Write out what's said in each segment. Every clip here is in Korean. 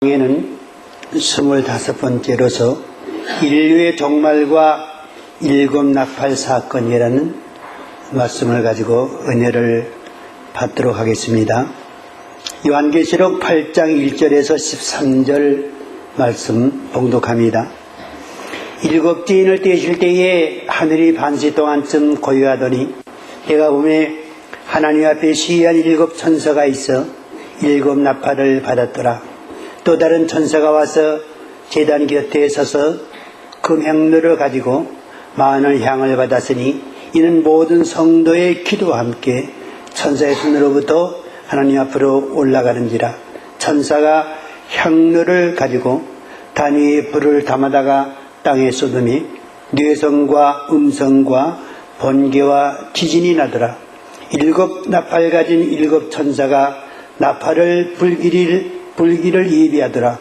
에는 25번째로서 인류의 종말과 일곱 나팔 사건이라는 말씀을 가지고 은혜를 받도록 하겠습니다. 요한계시록 8장 1절에서 13절 말씀 봉독합니다. 일곱 째인을 떼실 때에 하늘이 반시 동안쯤 고요하더니 내가 보매 하나님 앞에 시위한 일곱 천사가 있어 일곱 나팔을 받았더라. 또 다른 천사가 와서 제단 곁에 서서 금향로를 가지고 많은 향을 받았으니 이는 모든 성도의 기도와 함께 천사의 손으로부터 하나님 앞으로 올라가는지라. 천사가 향로를 가지고 단위의 불을 담아다가 땅에 쏟으니 뇌성과 음성과 번개와 지진이 나더라. 일곱 나팔 가진 일곱 천사가 나팔을 불기를 예비하더라.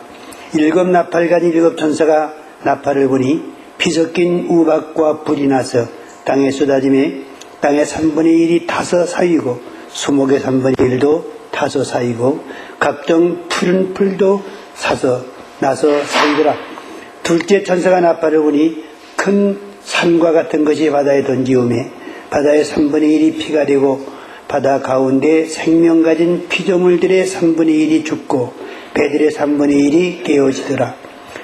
일곱 나팔 가진 일곱 천사가 나팔을 부니 피 섞인 우박과 불이 나서 땅에 쏟아지매 땅의 3분의 1이 타서 사이고 수목의 3분의 1도 타서 사이고 각종 푸른 풀도 나서 사이더라. 둘째 천사가 나팔을 부니 큰 산과 같은 것이 바다에 던지우매 바다의 3분의 1이 피가 되고 바다 가운데 생명 가진 피조물들의 3분의 1이 죽고 배들의 3분의 1이 깨어지더라.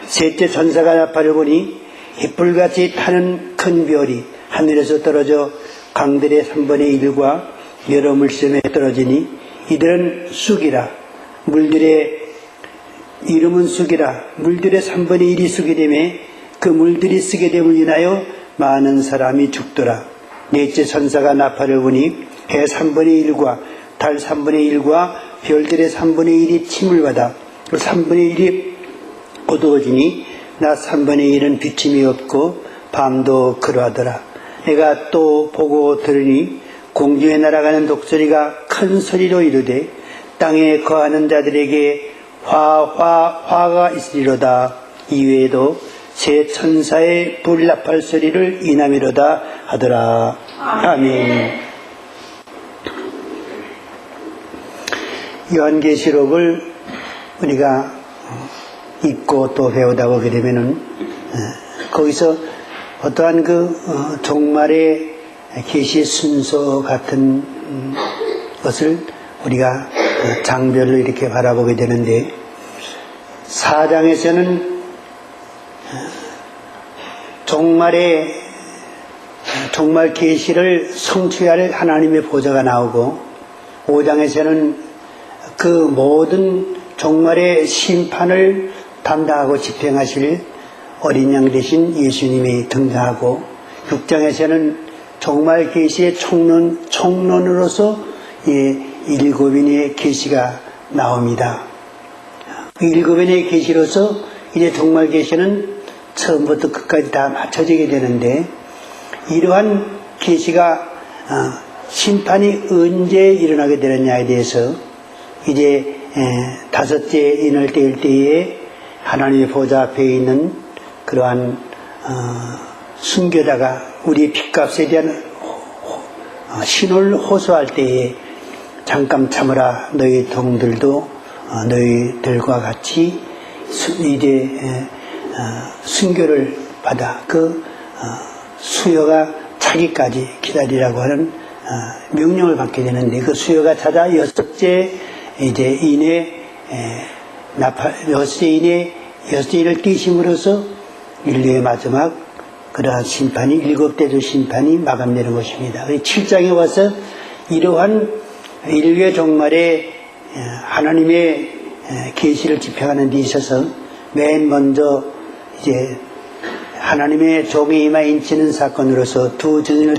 셋째 천사가 나팔을 부니 햇불같이 타는 큰 별이 하늘에서 떨어져 강들의 3분의 1과 여러 물샘에 떨어지니 이들은 쑥이라. 물들의 이름은 쑥이라. 물들의 3분의 1이 쑥이 되매 그 물들이 쓰게 됨을 인하여 많은 사람이 죽더라. 넷째 천사가 나팔을 부니 해 3분의 1과 달 3분의 1과 별들의 3분의 1이 침을 받아 그 3분의 1이 어두워지니 낮 3분의 1은 비침이 없고 밤도 그러하더라. 내가 또 보고 들으니 공중에 날아가는 독소리가 큰 소리로 이르되 땅에 거하는 자들에게 화가 있으리로다. 이외에도 새 천사의 불나팔 소리를 인하미로다 하더라. 아멘. 요한계시록을 우리가 읽고 또 배우다 보게 되면은 거기서 어떠한 종말의 계시의 순서 같은 것을 우리가 장별로 이렇게 바라보게 되는데 4장에서는 종말 계시를 성취할 하나님의 보좌가 나오고 5장에서는 그 모든 종말의 심판을 담당하고 집행하실 어린 양 되신 예수님이 등장하고 6장에서는 종말 계시의 총론으로서 일곱인의 계시가 나옵니다. 일곱인의 계시로서 이제 종말 계시는 처음부터 끝까지 다 맞춰지게 되는데 이러한 계시가 심판이 언제 일어나게 되느냐에 대해서 이제 다섯째 인을 떼일 때에 하나님의 보좌 앞에 있는 그러한 순교자가 우리 핏값에 대한 신을 호소할 때에 잠깐 참으라 너희 동들도 너희들과 같이 이제 순교를 받아 그 수요가 차기까지 기다리라고 하는 명령을 받게 되는데 그 수요가 찾아 여섯째 이제 여섯째 인을 띄심으로써 인류의 마지막 그러한 심판이 일곱 대조 심판이 마감되는 것입니다. 7장에 와서 이러한 인류의 종말에 하나님의 계시를 집행하는 데 있어서 맨 먼저 이제 하나님의 종의 임하 인치는 사건으로서 두 증인을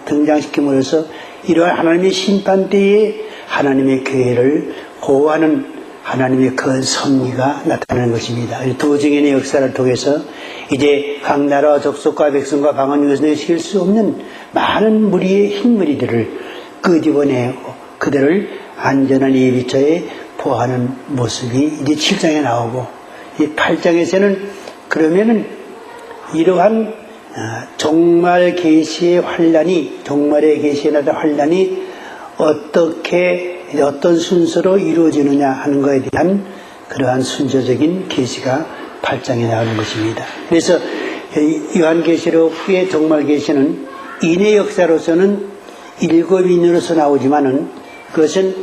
등장시킴으로써 이러한 하나님의 심판 때에 하나님의 교회를 보호하는 하나님의 그 섭리가 나타나는 것입니다. 두 증인의 역사를 통해서 이제 각 나라와 족속과 백성과 방언 이것을 쉴 수 없는 많은 무리의 흰무리들을 끄집어내고 그들을 안전한 예비처에 보호하는 모습이 이제 7장에 나오고 이 8장에서는 그러면은 이러한 종말 계시의 환란이 종말의 계시에 나타난 환란이 어떤 순서로 이루어지느냐 하는 것에 대한 그러한 순서적인 계시가 8장에 나오는 것입니다. 그래서 요한계시록의 종말계시는 인의 역사로서는 7인으로서 나오지만은 그것은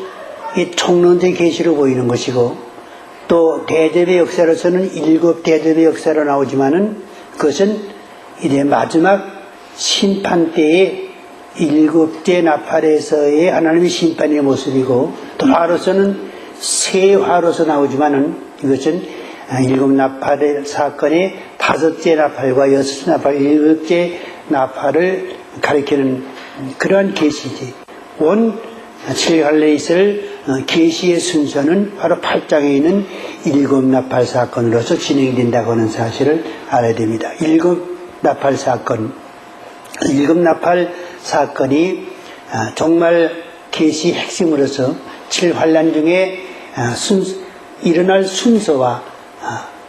이 총론적 계시로 보이는 것이고, 또 대접의 역사로서는 7 대접의 역사로 나오지만은 그것은 이제 마지막 심판 때의 7째 나팔에서의 하나님의 심판의 모습이고, 또 화로서는 세 화로서 나오지만은 이것은 7 나팔의 사건의 5째 나팔과 6째 나팔, 7째 나팔을 가리키는 그러한 계시지. 온 7할례에 있을 계시의 순서는 바로 8장에 있는 7 나팔 사건으로서 진행된다고 하는 사실을 알아야 됩니다. 7 나팔 사건, 7 나팔 사건이 정말 계시 핵심으로서 7환란 중에 일어날 순서와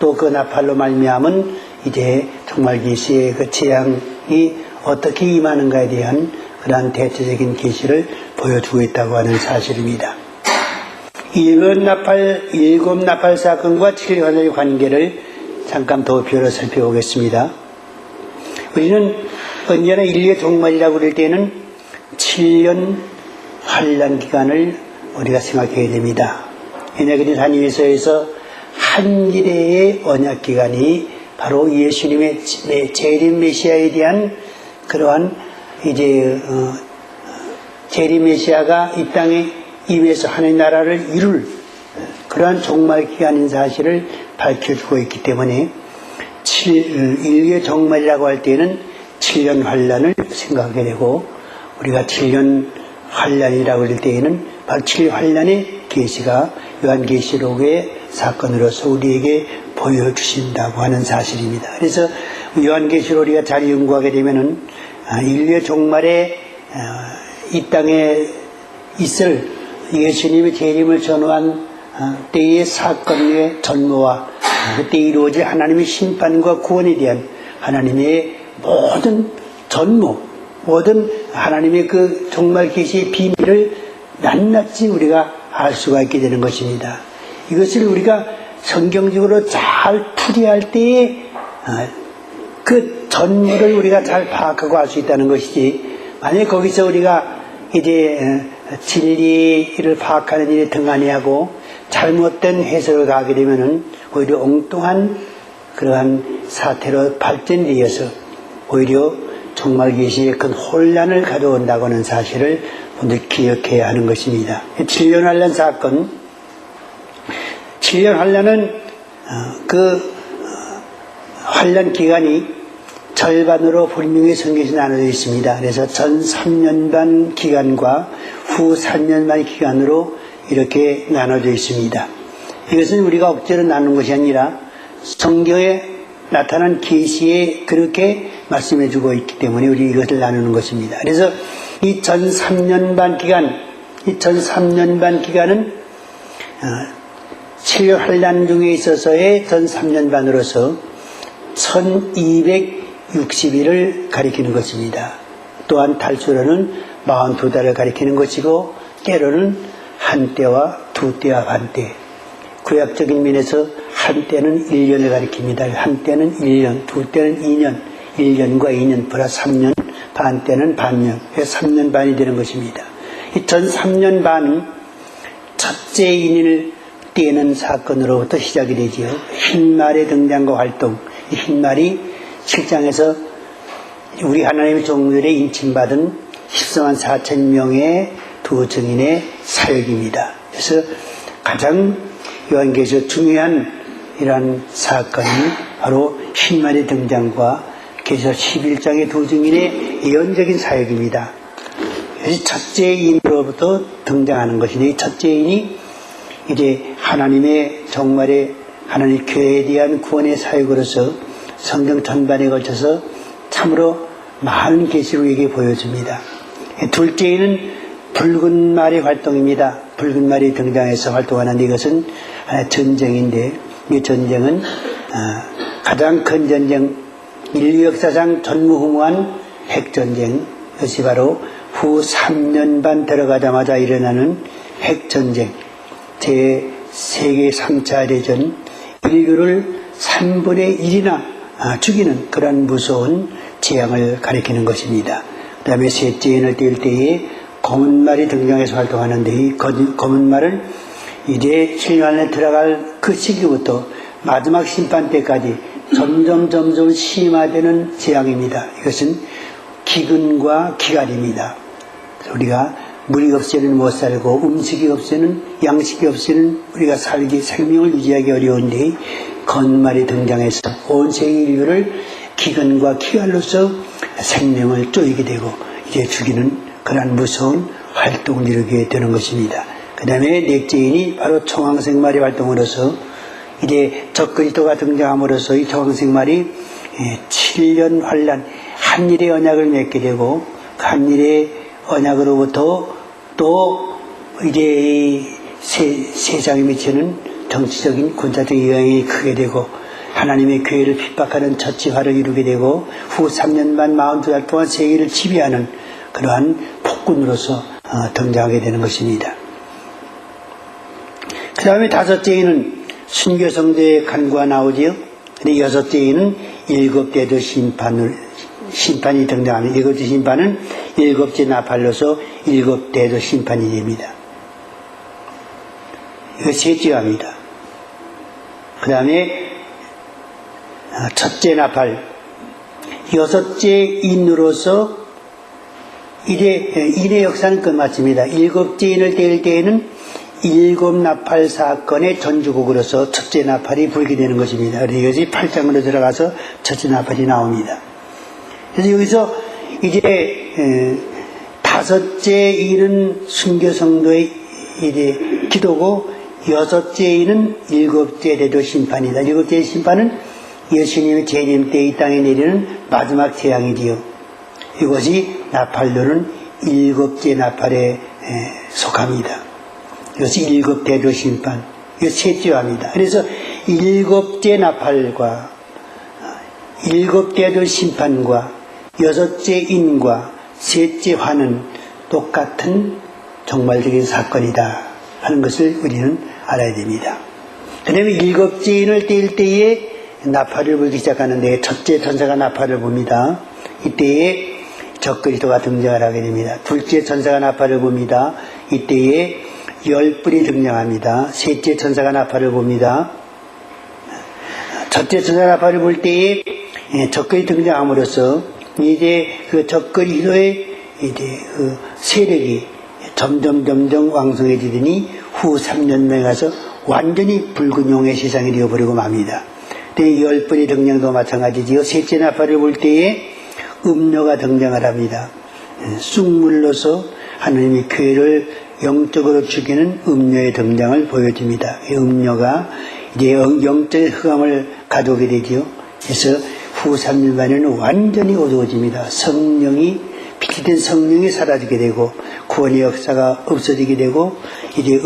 또 그 나팔로 말미암은 이제 정말 계시의 그 재앙이 어떻게 임하는가에 대한 그러한 대체적인 계시를 보여주고 있다고 하는 사실입니다. 7 나팔 사건과 7환란의 관계를 잠깐 더 비로 살펴보겠습니다. 우리는 언제나 인류의 종말이라고 그럴 때는 7년 환란 기간을 우리가 생각해야 됩니다. 에네그리 산유에서에서 한 일의 언약 기간이 바로 예수님의 재림 메시아에 대한 그러한 이제 재림 메시아가 이 땅에 임해서 하나님 나라를 이룰 그러한 종말 기간인 사실을 밝혀주고 있기 때문에 인류의 종말이라고 할 때는 7년 환란을 생각하게 되고, 우리가 7년 환란이라고 할 때에는 바로 7환란의 계시가 요한계시록의 사건으로서 우리에게 보여주신다고 하는 사실입니다. 그래서 요한계시록 우리가 잘 연구하게 되면은 인류의 종말에 이 땅에 있을 예수님의 재림을 전후한 때의 사건의 전모와 그때 이루어질 하나님의 심판과 구원에 대한 하나님의 모든 전모, 모든 하나님의 그 종말 계시의 비밀을 낱낱이 우리가 알 수가 있게 되는 것입니다. 이것을 우리가 성경적으로 잘 풀이할 때에 그 전모를 우리가 잘 파악하고 알 수 있다는 것이지, 만약에 거기서 우리가 이제 진리를 파악하는 일에 등한히하고 잘못된 해석을 가게 되면은 오히려 엉뚱한 그러한 사태로 발전되어서 오히려 종말 계시의 큰 혼란을 가져온다고 하는 사실을 오늘 기억해야 하는 것입니다. 7년 환란 사건, 7년 환란은 그 환란 기간이 절반으로 분명히 성경에서 나눠져 있습니다. 그래서 전 3년 반 기간과 후 3년 반 기간으로 이렇게 나눠져 있습니다. 이것은 우리가 억지로 나눈 것이 아니라 성경에 나타난 계시에 그렇게 말씀해 주고 있기 때문에 우리 이것을 나누는 것입니다. 그래서 이 전 3년 반 기간, 이 전 3년 반 기간은 7년 환란 중에 있어서의 전 3년 반으로서 1260일을 가리키는 것입니다. 또한 달수로는 42달을 가리키는 것이고, 때로는 한 때와 두 때와 반 때, 구약적인 면에서 한 때는 1년을 가리킵니다. 한 때는 1년, 두 때는 2년, 1년과 2년 플러스 3년, 반 때는 반년, 그래서 3년 반이 되는 것입니다. 이 전 3년 반은 첫째 인을 떼는 사건으로부터 시작이 되지요. 흰말의 등장과 활동, 이 흰말이 7장에서 우리 하나님의 종들에 인침받은 14만 4천 명의 두 증인의 사역입니다. 그래서 가장 요한계시록 중요한 이러한 사건이 바로 흰말의 등장과 계시록 11장의 두 증인의 예언적인 사역입니다. 그래서 첫째 인으로부터 등장하는 것인데, 이 첫째 인이 이제 하나님의 정말의 하나님 교회에 대한 구원의 사역으로서 성경 전반에 걸쳐서 참으로 많은 계시를 우리에게 보여줍니다. 둘째는 붉은 말의 활동입니다. 붉은 말이 등장해서 활동하는데, 이것은 전쟁인데, 이 전쟁은 가장 큰 전쟁, 인류 역사상 전무후무한 핵전쟁, 그것이 바로 후 3년 반 들어가자마자 일어나는 핵전쟁, 세계 3차 대전 인류를 3분의 1이나 죽이는 그런 무서운 재앙을 가리키는 것입니다. 그 다음에 셋째 인을 뗄 때에 검은 말이 등장해서 활동하는데 이 검은 말은 이제 신령 안에 들어갈 그 시기부터 마지막 심판 때까지 점점 심화되는 재앙입니다. 이것은 기근과 기갈입니다. 우리가 물이 없이는 못 살고 음식이 없이는 양식이 없이는 우리가 생명을 유지하기 어려운데 건말이 등장해서 온 세계 인류를 기근과 기갈로서 생명을 쪼이게 되고 이제 죽이는 그러한 무서운 활동을 이루게 되는 것입니다. 그 다음에 넷째인이 바로 청황생말의 활동으로서 이제 적그리스도가 등장함으로써 이 청황생말이 7년 환란 한일의 언약을 맺게 되고 그 한일의 언약으로부터 또 이제 세상에 미치는 정치적인 군사적인 영향이 크게 되고 하나님의 교회를 핍박하는 처치화를 이루게 되고 후 3년 반 42달 동안 세계를 지배하는 그러한 폭군으로서 등장하게 되는 것입니다. 그 다음에 다섯째에는 순교성도의 간구가 나오지요. 근데 여섯째에는 일곱대도 심판이 등장합니다. 일곱째 심판은 일곱째 나팔로서 일곱대도 심판이 됩니다. 이거 셋째입니다. 그 다음에 첫째 나팔, 여섯째 인으로서 이제 인의 역사는 끝마칩니다. 일곱째 인을 뗄 때에는 일곱 나팔 사건의 전주곡으로서 첫째 나팔이 불게 되는 것입니다. 그래서 이것이 8장으로 들어가서 첫째 나팔이 나옵니다. 그래서 여기서 이제 다섯째 인은 순교성도의 이제 기도고 여섯째 인은 일곱째 대도 심판이다. 일곱째 심판은 예수님의 재림 때 이 땅에 내리는 마지막 재앙이지요. 이것이 나팔로는 일곱째 나팔에 속합니다. 이것이 일곱 대도 심판, 이거 셋째화입니다. 그래서 일곱째 나팔과 일곱 대도 심판과 여섯째 인과 셋째 화는 똑같은 종말적인 사건이다 하는 것을 우리는 알아야 됩니다. 그 다음에 일곱째 인을 뗄 때에 나팔을 불기 시작하는데 첫째 천사가 나팔을 붑니다. 이때에 적그리스도가 등장을 하게 됩니다. 둘째 천사가 나팔을 붑니다. 이때에 열불이 등장합니다. 셋째 천사가 나팔을 붑니다. 첫째 천사가 나팔을 불 때에 적그리 등장함으로써 이제 그 적그리스도의 이제 그 세력이 점점 왕성해지더니 후 3년에 가서 완전히 붉은 용의 세상이 되어버리고 맙니다. 근데 열불이 등장도 마찬가지지요. 셋째 나팔을 불 때에 음료가 등장을 합니다. 쑥물로서 하나님의 교회를 영적으로 죽이는 음료의 등장을 보여줍니다. 이 음료가 이제 영적인 흑암을 가져오게 되지요. 그래서 후 3년 만에는 완전히 어두워집니다. 빛이 성령이 사라지게 되고 구원의 역사가 없어지게 되고 이제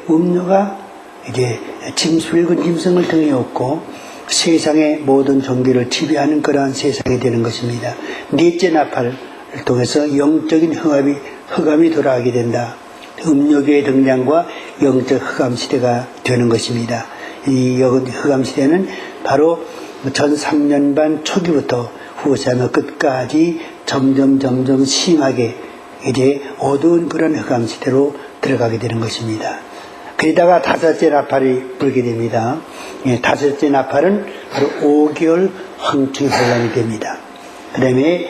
음료가 이제 붉은 짐승을 등에 업고 세상의 모든 종교를 지배하는 그러한 세상이 되는 것입니다. 넷째 나팔을 통해서 영적인 흑암이 돌아가게 된다. 음료교의 등장과 영적 흑암 시대가 되는 것입니다. 이 흑암 시대는 바로 전 3년 반 초기부터 후사의 끝까지 점점 심하게 이제 어두운 그런 흑암 시대로 들어가게 되는 것입니다. 그러다가 다섯째 나팔이 불게 됩니다. 다섯째 나팔은 바로 5개월 황충 혼란이 됩니다. 그 다음에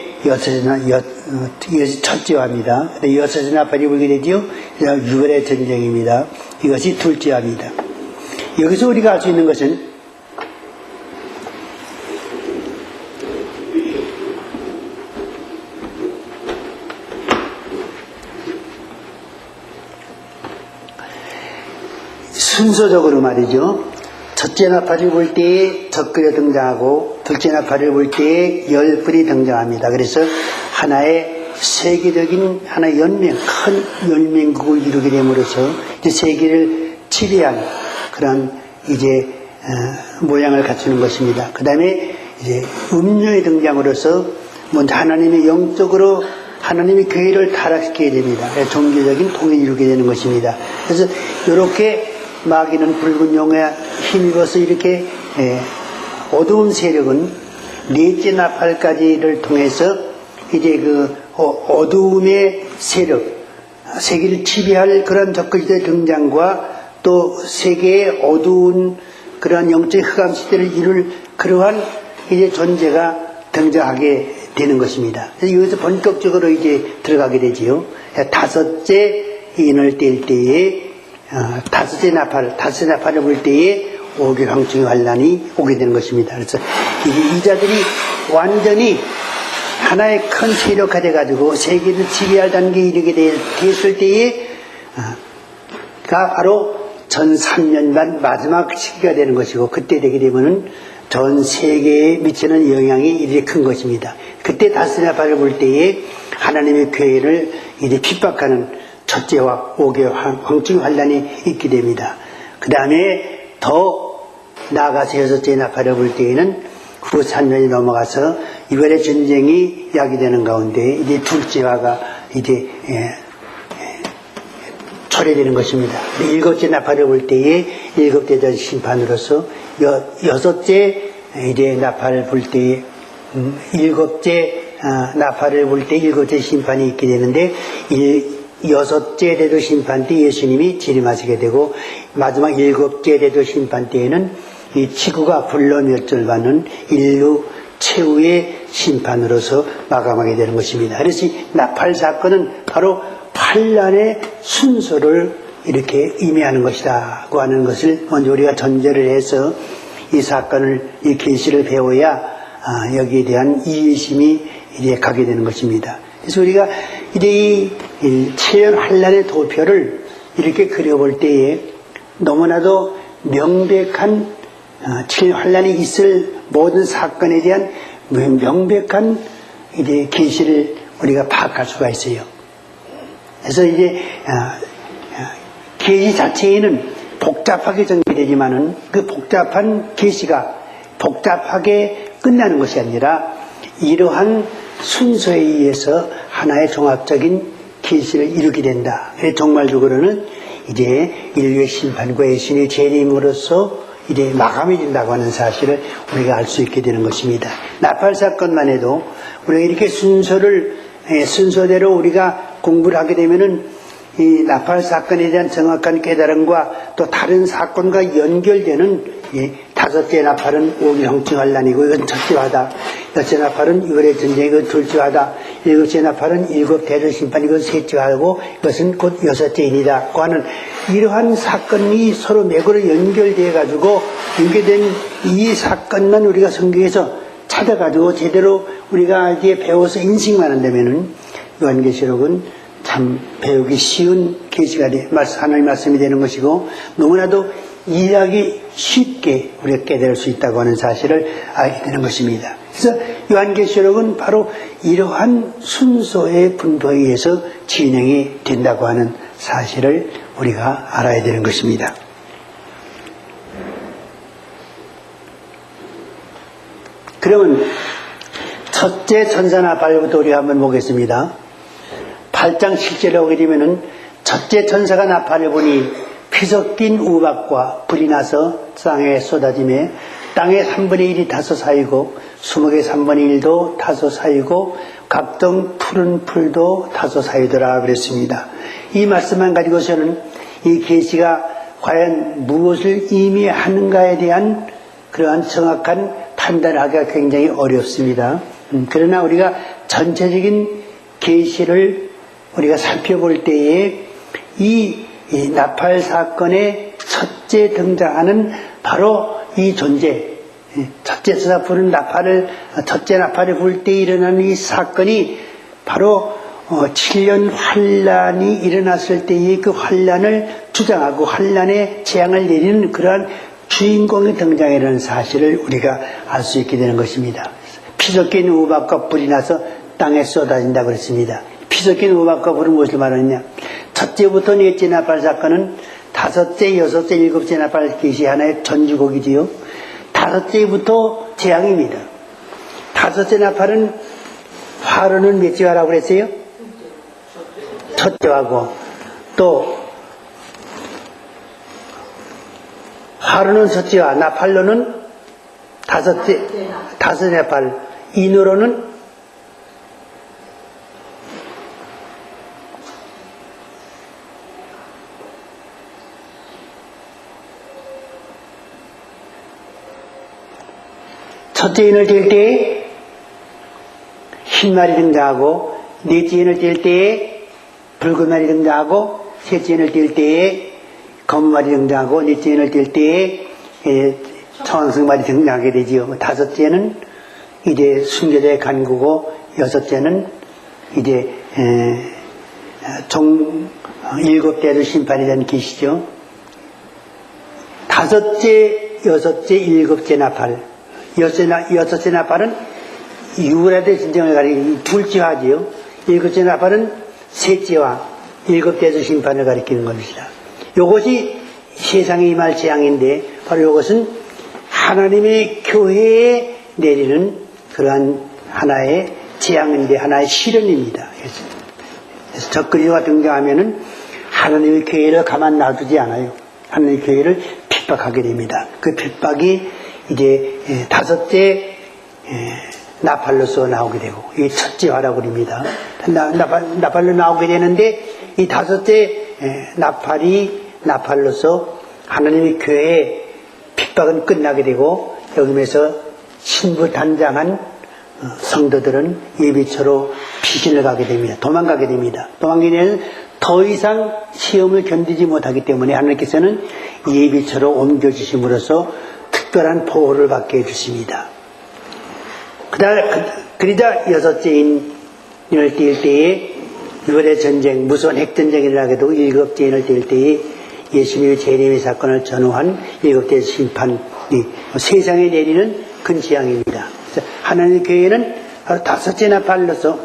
첫째화입니다. 여섯째 나팔이 불게 되지요. 유월의 전쟁입니다. 이것이 둘째화입니다. 여기서 우리가 알 수 있는 것은 순서적으로 말이죠. 첫째 나팔을 불 때에 적그리 등장하고 둘째 나팔을 불 때에 열불이 등장합니다. 그래서 하나의 세계적인 하나의 연맹, 큰 연맹국을 이루게 됨으로써 이제 세계를 지배한 그런 이제 모양을 갖추는 것입니다. 그 다음에 이제 음료의 등장으로서 먼저 하나님의 영적으로 하나님의 교회를 타락시키게 됩니다. 종교적인 통일을 이루게 되는 것입니다. 그래서 이렇게 마귀는 붉은 용에 힘입어서 이렇게 어두운 세력은 넷째 나팔까지를 통해서 이제 그 어두움의 세력, 세계를 지배할 그런 적그리스도의 등장과 또 세계의 어두운 그러한 영적인 흑암 시대를 이룰 그러한 이제 존재가 등장하게 되는 것입니다. 그래서 여기서 본격적으로 이제 들어가게 되지요. 다섯째 인을 뗄 때에 다섯째 나팔을 불 때에 오교황충의 환란이 오게 되는 것입니다. 그래서 이 자들이 완전히 하나의 큰 세력화 돼가지고 세계를 지배할 단계에 이르게 됐을 때에 가 바로 전 3년간 마지막 시기가 되는 것이고, 그때 되게 되면은 전 세계에 미치는 영향이 이렇게 큰 것입니다. 그때 다섯째 나팔을 불 때에 하나님의 교회를 이제 핍박하는 첫째와 오개 황충의 환란이 있게 됩니다. 그 다음에 더 나아가서 여섯째 나팔을 불 때에는 후 3년이 넘어가서 이번에 전쟁이 야기되는 가운데 이제 둘째화가 이제 초래되는 것입니다. 일곱째 나팔을 불 때에 일곱째 심판으로서 여섯째 이제 나팔을 불 때에 일곱째 나팔을 불 때 일곱째 심판이 있게 되는데 여섯째 대도 심판 때 예수님이 재림하시게 되고, 마지막 일곱째 대도 심판 때에는 이 지구가 불로 멸절받는 인류 최후의 심판으로서 마감하게 되는 것입니다. 그래서 이 나팔 사건은 바로 환란의 순서를 이렇게 의미하는 것이라고 하는 것을 먼저 우리가 전제를 해서 이 사건을, 이 계시를 배워야 여기에 대한 이해심이 이제 가게 되는 것입니다. 그래서 우리가 이제 이 7년 환란의 도표를 이렇게 그려볼 때에 너무나도 명백한 7년 환란이 있을 모든 사건에 대한 명백한 이제 계시를 우리가 파악할 수가 있어요. 그래서 이제 계시 자체에는 복잡하게 전개되지만은 그 복잡한 계시가 복잡하게 끝나는 것이 아니라 이러한 순서에 의해서 하나의 종합적인 계시를 이루게 된다. 정말적으로는 이제 인류의 심판과 예수님의 재림으로써 이제 마감이 된다고 하는 사실을 우리가 알 수 있게 되는 것입니다. 나팔 사건만 해도 우리가 이렇게 순서대로 우리가 공부를 하게 되면은 이 나팔 사건에 대한 정확한 깨달음과 또 다른 사건과 연결되는 다섯째 나팔은 오기형증 환란이고 이건 첫째화다. 여섯째 나팔은 유월의 전쟁, 이건 둘째화다. 일곱째 나팔은 일곱 대전 심판, 이건 셋째화고 이것은 곧 여섯째 인이다. 하는 이러한 사건이 서로 맥으로 연결되어 가지고 연결된 이 사건만 우리가 성경에서 찾아가지고 제대로 우리가 이제 배워서 인식만 한다면은 요한계시록은 참 배우기 쉬운 계시가 하나님의 말씀이 되는 것이고, 너무나도 이해하기 쉽게 우리가 깨달을 수 있다고 하는 사실을 알게 되는 것입니다. 그래서 요한계시록은 바로 이러한 순서의 분포에 의해서 진행이 된다고 하는 사실을 우리가 알아야 되는 것입니다. 그러면 첫째 천사 나팔부터 우리가 한번 보겠습니다. 8장 7절에 오게 되면은 첫째 천사가 나팔을 부니 피 섞인 우박과 불이 나서 땅에 쏟아지며 땅의 3분의 1이 타서 사이고 수목의 3분의 1도 타서 사이고 각종 푸른 풀도 타서 사이더라 그랬습니다. 이 말씀만 가지고서는 이 계시가 과연 무엇을 의미하는가에 대한 그러한 정확한 판단을 하기가 굉장히 어렵습니다. 그러나 우리가 전체적인 계시를 우리가 살펴볼 때에 이 나팔 사건의 첫째 등장하는 바로 이 존재, 첫째 나팔을 불 때 일어나는 이 사건이 바로 7년 환란이 일어났을 때의 그 환란을 주장하고 환란의 재앙을 내리는 그러한 주인공이 등장이라는 사실을 우리가 알 수 있게 되는 것입니다. 피 섞인 우박과 불이 나서 땅에 쏟아진다고 그랬습니다. 피 섞인 우박과 불은 무엇을 말하느냐? 첫째부터 넷째 나팔 사건은 다섯째, 여섯째, 일곱째 나팔 계시 하나의 전주곡이지요. 다섯째부터 재앙입니다. 다섯째 나팔은 화로는 몇 제화라고 그랬어요? 첫째하고 또 하루는 첫째와 나팔로는 다섯 나팔, 인으로는 첫째 인을 뗄 때에 흰 말이 등장하고, 넷째 인을 뗄 때에 붉은 말이 등장하고, 셋째 인을 뗄 때에 검은 말이 등장하고, 넷째 인을 뗄 때에 청색 말이 등장하게 되지요. 다섯째는 이제 순교자의 간구고, 여섯째는 이제 일곱 대의 심판에 대한 계시죠. 다섯째, 여섯째, 일곱째 나팔. 여섯째 나팔은 유라대 진정을 가리키는 둘째화지요. 일곱째 나팔은 셋째와 일곱 대의 심판을 가리키는 것입니다. 이것이 세상에 임할 재앙인데, 바로 이것은 하나님의 교회에 내리는 그러한 하나의 재앙인데, 하나의 시련입니다. 그래서 적그리스도가 등장하면은 하나님의 교회를 가만 놔두지 않아요. 하나님의 교회를 핍박하게 됩니다. 그 핍박이 이제 다섯째 나팔로서 나오게 되고, 이 첫째 화라고 합니다. 나팔로 나오게 되는데, 이 다섯째 나팔로서 하나님의 교회의 핍박은 끝나게 되고, 여기면서 신부 단장한 성도들은 예비처로 피신을 가게 됩니다. 도망가게 됩니다. 도망가게 되면 더 이상 시험을 견디지 못하기 때문에 하나님께서는 예비처로 옮겨주심으로써 특별한 보호를 받게 해주십니다. 그러자 여섯째 인을 뗄 때에 유월의 전쟁, 무서운 핵전쟁이 일어나게 되고, 일곱째 인을 뗄 때에 예수님의 재림의 사건을 전후한 일곱째 심판이 세상에 내리는 큰 재앙입니다. 하나님의 교회는 바로 다섯째 나팔로서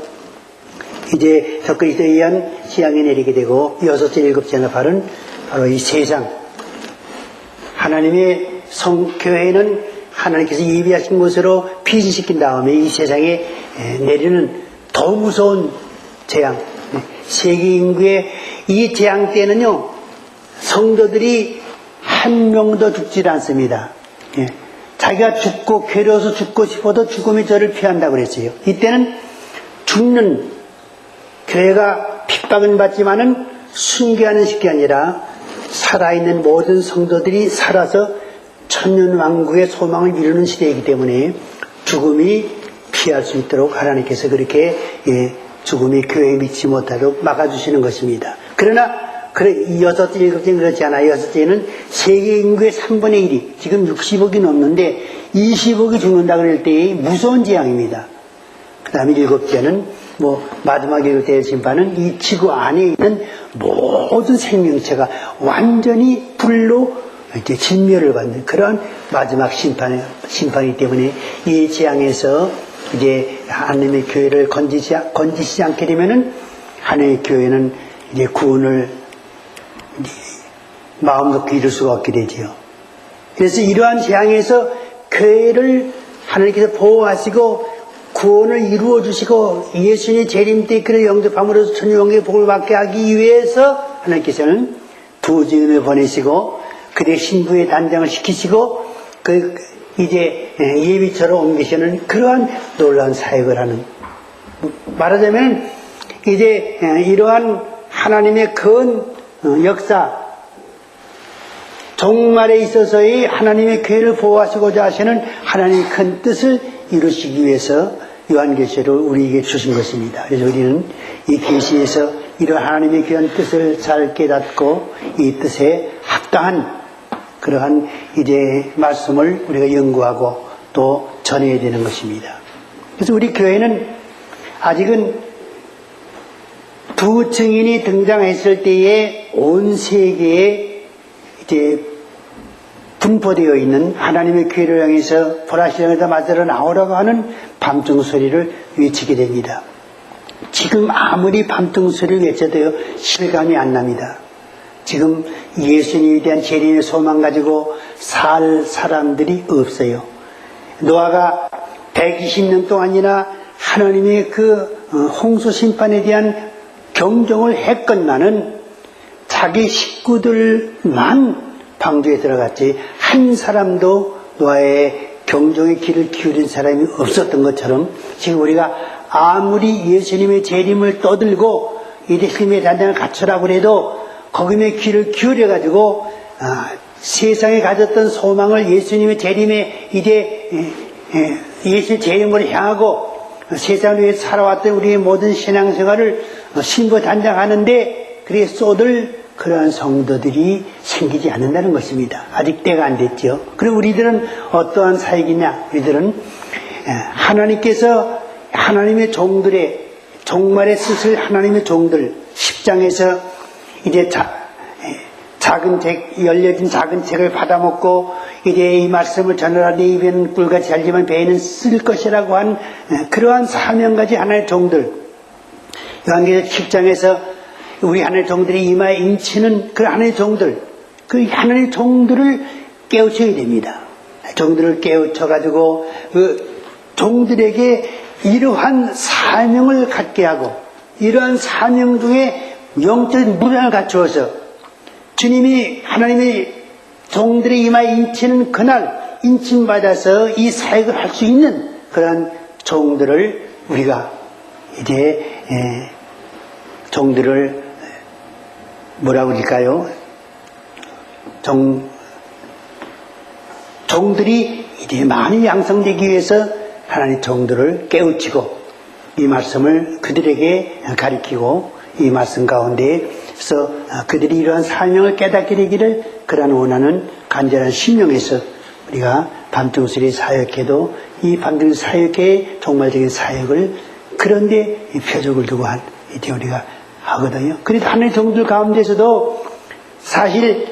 이제 적그리스도에 의한 재앙이 내리게 되고, 여섯째, 일곱째 나팔은 바로 이 세상, 하나님의 교회는 하나님께서 예비하신 곳으로 피신시킨 다음에 이 세상에 내리는 더 무서운 재앙, 세계 인구의 이 재앙 때는요, 성도들이 한 명도 죽질 않습니다. 자기가 죽고 괴로워서 죽고 싶어도 죽음이 저를 피한다고 그랬어요. 이때는 죽는, 교회가 핍박은 받지만은 순교하는 시기 아니라 살아있는 모든 성도들이 살아서 천년왕국의 소망을 이루는 시대이기 때문에 죽음이 피할 수 있도록 하나님께서 그렇게 죽음이 교회에 미치지 못하도록 막아주시는 것입니다. 그러나 여섯째, 일곱째는 그렇지 않아요. 여섯째는 세계 인구의 3분의 1이, 지금 60억이 넘는데 20억이 죽는다 그럴 때의 무서운 재앙입니다. 그 다음에 일곱째는 마지막 일곱째의 심판은 이 지구 안에 있는 모든 생명체가 완전히 불로 이제 진멸을 받는 그런 마지막 심판이기 때문에 이 재앙에서 이제 하나님의 교회를 건지시지 않게 되면은 하나님의 교회는 이제 구원을 마음 놓고 이룰 수가 없게 되지요. 그래서 이러한 재앙에서 교회를 하나님께서 보호하시고 구원을 이루어 주시고 예수님의 재림 때 그를 영접함으로써 천년왕국의 복을 받게 하기 위해서 하나님께서는 두 증인을 보내시고 그들의 신부의 단장을 시키시고 이제 예비처럼 옮기시는 그러한 놀라운 사역을 하는, 말하자면 이제 이러한 하나님의 큰 역사, 종말에 있어서의 하나님의 교회를 보호하시고자 하시는 하나님의 큰 뜻을 이루시기 위해서 요한계시를 우리에게 주신 것입니다. 그래서 우리는 이 계시에서 이러한 하나님의 귀한 뜻을 잘 깨닫고 이 뜻에 합당한 그러한 이제 말씀을 우리가 연구하고 또 전해야 되는 것입니다. 그래서 우리 교회는 아직은 두 증인이 등장했을 때에 온 세계에 이제 분포되어 있는 하나님의 교회를 향해서 보라시령에다 맞으러 나오라고 하는 밤중 소리를 외치게 됩니다. 지금 아무리 밤중 소리를 외쳐도요, 실감이 안 납니다. 지금 예수님에 대한 재림의 소망 가지고 살 사람들이 없어요. 노아가 120년 동안이나 하나님의 그 홍수 심판에 대한 경종을 했건만은 자기 식구들만 방주에 들어갔지 한 사람도 노아의 경종의 귀를 기울인 사람이 없었던 것처럼 지금 우리가 아무리 예수님의 재림을 떠들고 예수님의 단장을 갖추라고 해도 거기에 귀를 기울여가지고 세상에 가졌던 소망을 예수님의 재림에 이제 예수의 재림을 향하고 세상을 위해 살아왔던 우리의 모든 신앙생활을 신고 단장하는데 그래 쏟을 그러한 성도들이 생기지 않는다는 것입니다. 아직 때가 안 됐죠. 그럼 우리들은 어떠한 사역이냐? 우리들은 하나님께서 하나님의 종들의 종말에 쓰실 하나님의 종들 10장에서 이제 작은 책, 열려진 작은 책을 받아먹고 이제 이 말씀을 전하라 내 입에는 꿀같이 알지만 배에는 쓸 것이라고 한 그러한 사명가지 하나의 종들. 요한계시록 10장에서 우리 하나님의 종들이 이마에 인치는 그 하나님의 종들, 그 하나님의 종들을 깨우쳐야 됩니다. 종들을 깨우쳐가지고 그 종들에게 이러한 사명을 갖게 하고 이러한 사명 중에 영적인 무장을 갖추어서 주님이 하나님의 종들의 이마에 인치는 그날 인침받아서 이 사역을 할 수 있는 그러한 종들을 우리가 이제 종들을 뭐라고 그럴까요? 종들이 이제 많이 양성되기 위해서 하나님 종들을 깨우치고 이 말씀을 그들에게 가리키고 이 말씀 가운데서 그들이 이러한 사명을 깨닫게 되기를 그러한 원하는 간절한 심령에서 우리가 밤중수리 사역해도 이 밤중수리 사역의 종말적인 사역을 그런데 이 표적을 두고 이제 우리가 하거든요. 그래서 하나님의 종들 가운데서도 사실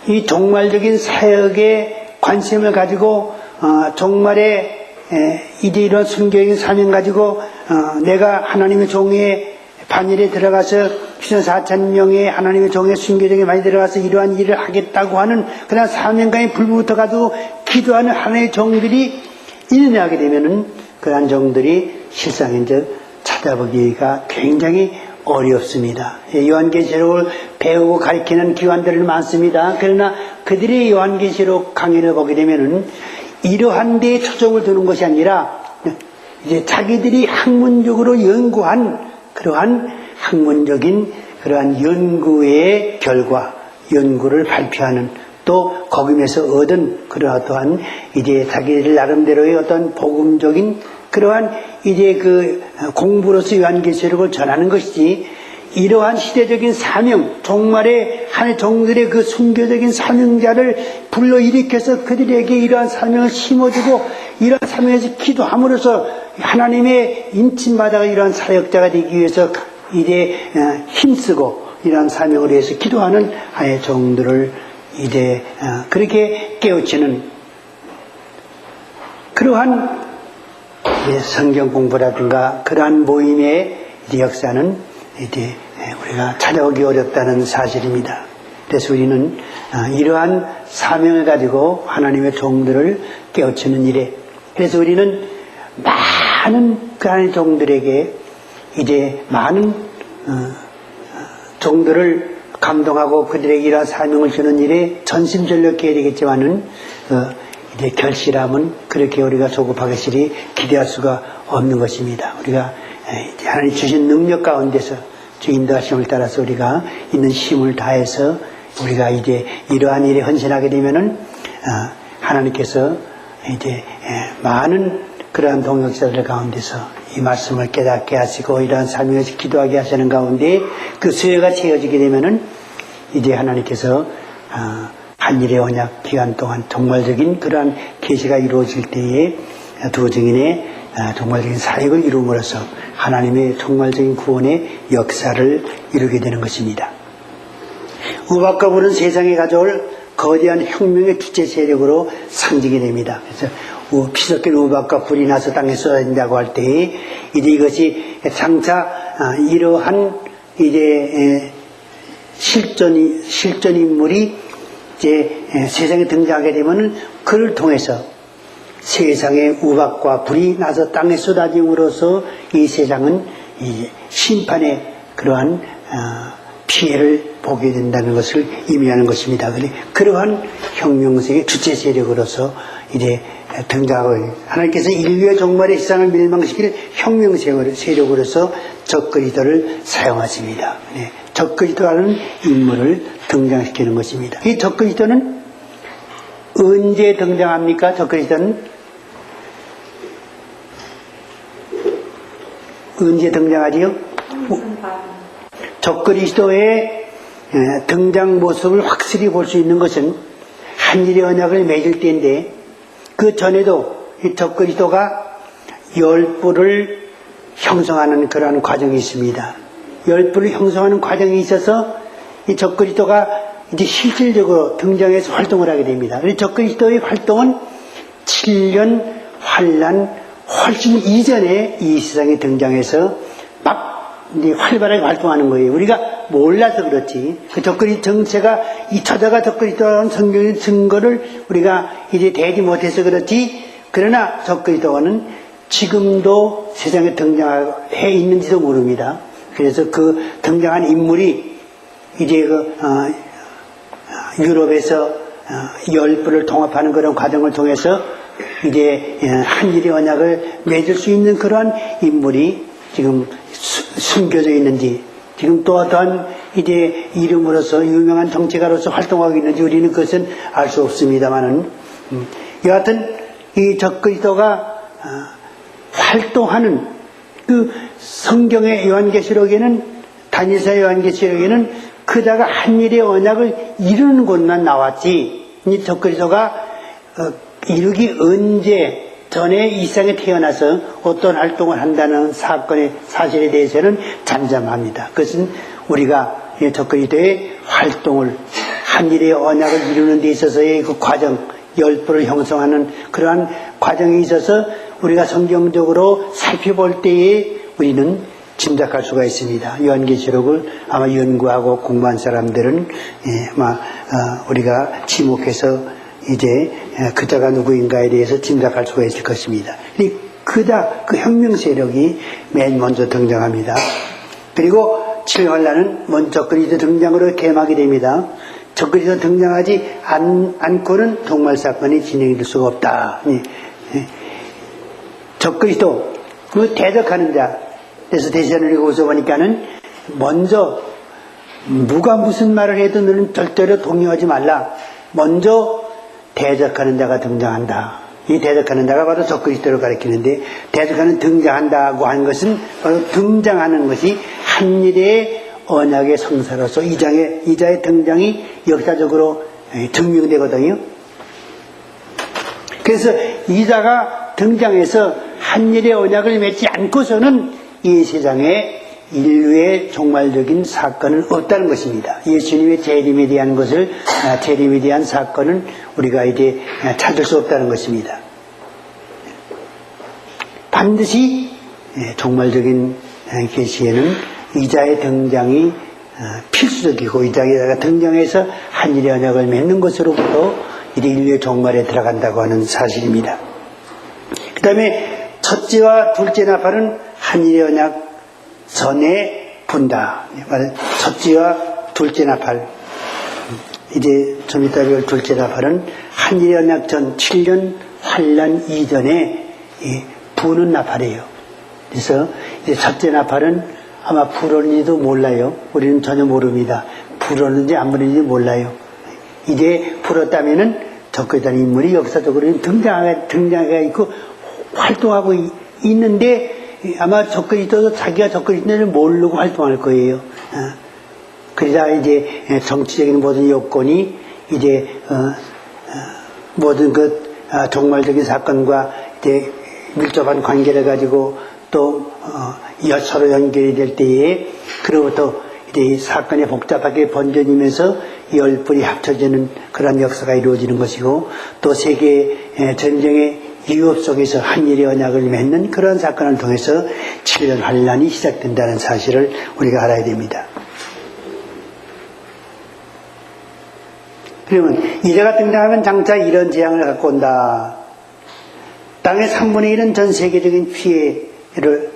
이 종말적인 사역에 관심을 가지고 종말에 이제 이런 순교적인 사명 가지고 내가 하나님의 종의 반열에 들어가서 주전 4,000명의 하나님의 종의 순교적인 많이 들어가서 이러한 일을 하겠다고 하는 그런 사명감에 불붙어 가지고 기도하는 하나님의 종들이 일어나게 되면은 그러한 종들이 실상인즉 찾아보기가 굉장히 어렵습니다. 요한계시록을 배우고 가르치는 기관들은 많습니다. 그러나 그들의 요한계시록 강의를 보게 되면은 이러한 데에 초점을 두는 것이 아니라 이제 자기들이 학문적으로 연구한 그러한 학문적인 그러한 연구의 결과, 연구를 발표하는 또 거기에서 얻은 그러한 이제 자기들 나름대로의 어떤 복음적인 그러한 이제 그 공부로서 요한계시록을 전하는 것이지 이러한 시대적인 사명, 종말의 한 종들의 그 순교적인 사명자를 불러일으켜서 그들에게 이러한 사명을 심어주고 이러한 사명에서 기도함으로써 하나님의 인침받아 이러한 사역자가 되기 위해서 이제 힘쓰고 이러한 사명을 위해서 기도하는 아예 종들을 이제 그렇게 깨우치는 그러한 성경 공부라든가 그러한 모임의 이제 역사는 이제 우리가 찾아오기 어렵다는 사실입니다. 그래서 우리는 이러한 사명을 가지고 하나님의 종들을 깨우치는 일에 그래서 우리는 많은 그 하나님의 종들에게 이제 많은 종들을 감동하고 그들에게 이러한 사명을 주는 일에 전심전력해야 되겠지만은 이제 결실함은 그렇게 우리가 조급하게 기대할 수가 없는 것입니다. 우리가 하나님 주신 능력 가운데서 주 인도하심을 따라서 우리가 있는 힘을 다해서 우리가 이제 이러한 일에 헌신하게 되면은 하나님께서 이제 많은 그러한 동역자들 가운데서 이 말씀을 깨닫게 하시고 이러한 삶에서 기도하게 하시는 가운데 그 수혜가 채워지게 되면은 이제 하나님께서 한 일의 언약 기간 동안 종말적인 그러한 계시가 이루어질 때에 두 증인의 종말적인 사역을 이루므로써 하나님의 종말적인 구원의 역사를 이루게 되는 것입니다. 우박과 불은 세상에 가져올 거대한 혁명의 주체 세력으로 상징이 됩니다. 그래서 피섞인 우박과 불이 나서 땅에 쏟아진다고 할 때 이제 이것이 장차 이러한 이제 실존 인물이 이제 세상에 등장하게 되면은 그를 통해서 세상에 우박과 불이 나서 땅에 쏟아짐으로써 이 세상은 이제 심판의 그러한 피해를 보게 된다는 것을 의미하는 것입니다. 그러한 혁명세의 주체 세력으로서 이제 등장하고 하나님께서 인류의 종말의 세상을 멸망시킬 혁명 세력으로서 적그리스도를 사용하십니다. 네. 적그리스도라는 인물을 등장시키는 것입니다. 이 적그리스도는 언제 등장합니까? 적그리스도는 언제 등장하지요? 적그리스도의 등장 모습을 확실히 볼 수 있는 것은 한일의 언약을 맺을 때인데, 그 전에도 이 적그리스도가 열부를 형성하는 그러한 과정이 있습니다. 열부를 형성하는 과정이 있어서 이 적그리스도가 이제 실질적으로 등장해서 활동을 하게 됩니다. 그래서 적그리스도의 활동은 7년 환란 훨씬 이전에 이 세상에 등장해서 막 이제 활발하게 활동하는 거예요. 우리가 몰라서 그렇지. 그 적그리스도 정체가 이 저자가 적그리스도라는 성경의 증거를 우리가 이제 대지 못해서 그렇지. 그러나 적그리스도는 지금도 세상에 등장해 있는지도 모릅니다. 그래서 그 등장한 인물이 이제 유럽에서 열부를 통합하는 그런 과정을 통해서 이제 한일의 언약을 맺을 수 있는 그러한 인물이 지금 숨겨져 있는지, 지금 또 어떠한 이제 이름으로서 유명한 정치가로서 활동하고 있는지 우리는 그것은 알 수 없습니다만은, 여하튼 이 적그리스도가 활동하는 그 성경의 요한계시록에는, 다니엘서 요한계시록에는 그다가 한일의 언약을 이루는 곳만 나왔지, 이 적그리스도가 이루기 언제 전에 이 세상에 태어나서 어떤 활동을 한다는 사건의 사실에 대해서는 잠잠합니다. 그것은 우리가 적그리스도의 활동을, 한일의 언약을 이루는 데 있어서의 그 과정, 열부를 형성하는 그러한 과정에 있어서 우리가 성경적으로 살펴볼 때에 우리는 짐작할 수가 있습니다. 요한계시록을 아마 연구하고 공부한 사람들은 아마 우리가 지목해서 이제 그자가 누구인가에 대해서 짐작할 수가 있을 것입니다. 그자, 그 혁명 세력이 맨 먼저 등장합니다. 그리고 7환란은 먼저 적그리스도 등장으로 개막이 됩니다. 적그리스도 등장하지 않고는 종말 사건이 진행될 수가 없다. 적그리스도, 그 대적하는 자, 그래서 데살로니가후서 보니까는 먼저 누가 무슨 말을 해도 너는 절대로 동의하지 말라. 먼저 대적하는 자가 등장한다. 이 대적하는 자가 바로 적그리스도를 가리키는데, 대적하는 등장한다고 하는 것은 바로 등장하는 것이 한일의 언약의 성사로서 이자의 등장이 역사적으로 증명되거든요. 그래서 이자가 등장해서 한일의 언약을 맺지 않고서는 이 세상에 인류의 종말적인 사건은 없다는 것입니다. 예수님의 재림에 대한 사건은 우리가 이제 찾을 수 없다는 것입니다. 반드시 종말적인 계시에는 이자의 등장이 필수적이고, 이자가 등장해서 한일의 언약을 맺는 것으로부터 이제 인류의 종말에 들어간다고 하는 사실입니다. 그 다음에 첫째와 둘째 나팔은 한일의 언약 전에 분다. 첫째와 둘째 나팔. 이제 좀 이따 볼 둘째 나팔은 한일의 언약 전 7년 환란 이전에 부는 나팔이에요. 그래서 이제 첫째 나팔은 아마 불었는지도 몰라요. 우리는 전혀 모릅니다. 불었는지 안 불었는지 몰라요. 이제 불었다면은 적그리스도라는 인물이 역사적으로 등장해 있고 활동하고 있는데, 아마 적그리스도도 자기가 적그리스도를 모르고 활동할 거예요. 그러다 이제 정치적인 모든 여건이 이제 모든 그 종말적인 사건과 이제 밀접한 관계를 가지고 또 서로 연결이 될 때에, 그로부터 이제 사건이 복잡하게 번져지면서 열불이 합쳐지는 그런 역사가 이루어지는 것이고, 또 세계 전쟁의 이유 속에서 한일의 언약을 맺는 그런 사건을 통해서 7년 환란이 시작된다는 사실을 우리가 알아야 됩니다. 그러면 이자가 등장하면 장차 이런 재앙을 갖고 온다. 땅의 3분의 1은 전 세계적인 피해를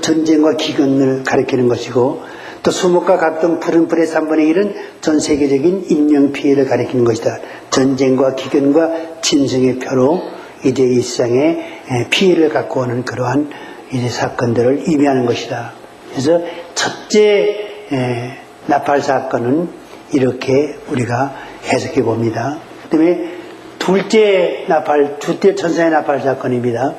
전쟁과 기근을 가리키는 것이고, 또 수목과 각종 푸른 불의 3분의 1은 전 세계적인 인명 피해를 가리키는 것이다. 전쟁과 기근과 짐승의 표로 이제 이 세상에 피해를 갖고 오는 그러한 이제 사건들을 의미하는 것이다. 그래서 첫째 나팔 사건은 이렇게 우리가 해석해 봅니다. 그 다음에 둘째 천사의 나팔 사건입니다.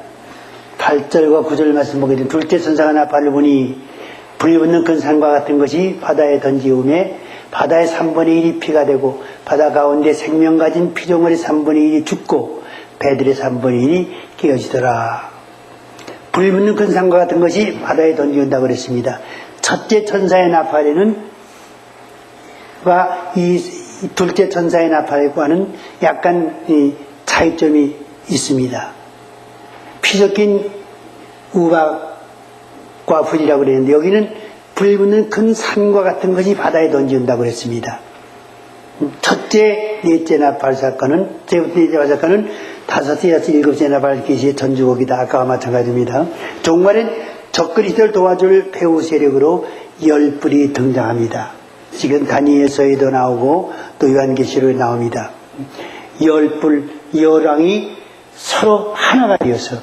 8절과 9절 말씀 보게 되면 둘째 천사가 나팔을 부니 불이 붙는 큰 산과 같은 것이 바다에 던지우매 바다의 3분의 1이 피가 되고 바다 가운데 생명 가진 피조물의 3분의 1이 죽고 배들의 3분의 1이 깨어지더라. 불이 붙는 큰 산과 같은 것이 바다에 던지운다고 그랬습니다. 첫째 천사의 나팔에는 이 둘째 천사의 나팔과는 약간 차이점이 있습니다. 피 섞인 우박과 불이라고 그랬는데 여기는 불 붙는 큰 산과 같은 것이 바다에 던지운다고 그랬습니다. 첫째, 넷째 나팔 사건은, 셋째 나팔 사건은 다섯째, 여섯째, 일곱째 나팔 계시의 전주곡이다. 아까와 마찬가지입니다. 종말엔 적그리스도를 도와줄 배후 세력으로 열불이 등장합니다. 지금 다니엘서에도 나오고 또 요한계시록에 나옵니다. 열불, 열왕이 서로 하나가 되어서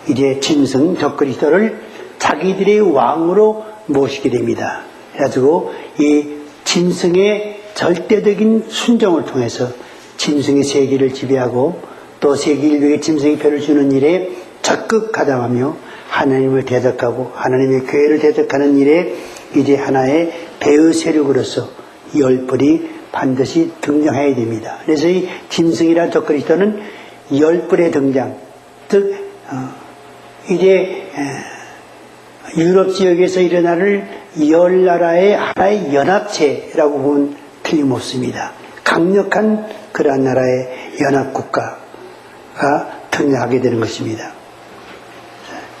이제 짐승 적그리스도를 자기들의 왕으로 모시게 됩니다. 그래가지고 이 짐승의 절대적인 순종을 통해서 짐승의 세계를 지배하고 또 세계 인류에 짐승의 표를 주는 일에 적극 가담하며 하나님을 대적하고 하나님의 교회를 대적하는 일에 이제 하나의 배의 세력으로서 열불이 반드시 등장해야 됩니다. 그래서 이 짐승이란 적그리스도는 열불의 등장, 즉 이제 유럽 지역에서 일어나는 열 나라의 하나의 연합체라고 보면 틀림없습니다. 강력한 그러한 나라의 연합국가가 등장하게 되는 것입니다.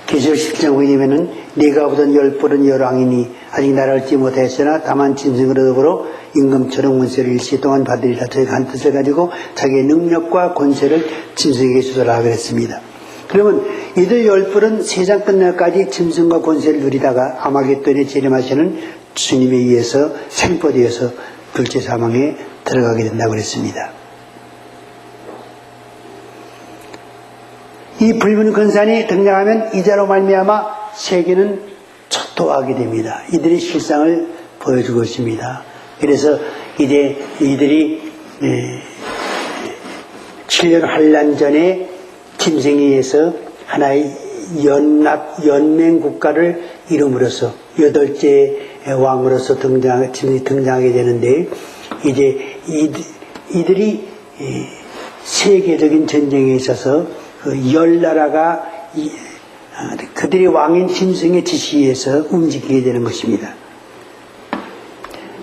계시록 17장 보시면은 네가 보던 열불은 열왕이니 아직 나라를 얻지 못하였으나 다만 짐승으로 더불어 임금처럼 권세를 일시 동안 받으리라. 저희가 한 뜻을 가지고 자기의 능력과 권세를 짐승에게 주더라 그랬습니다. 그러면 이들 열불은 세상 끝날까지 짐승과 권세를 누리다가 아마겟돈에 재림하시는 주님에 의해서 생포되어서 둘째 사망에 들어가게 된다고 그랬습니다. 이 불붙는 큰 산이 등장하면 이자로 말미암아 세계는 초토하게 됩니다. 이들의 실상을 보여주고 있습니다. 그래서 이제 이들이 7년 환란 전에 짐승에 의해서 하나의 연맹 국가를 이름으로써 8째 왕으로서 등장하게 되는데 이제 이들이 세계적인 전쟁에 있어서 그 열 나라가 그들의 왕인 짐승의 지시에서 움직이게 되는 것입니다.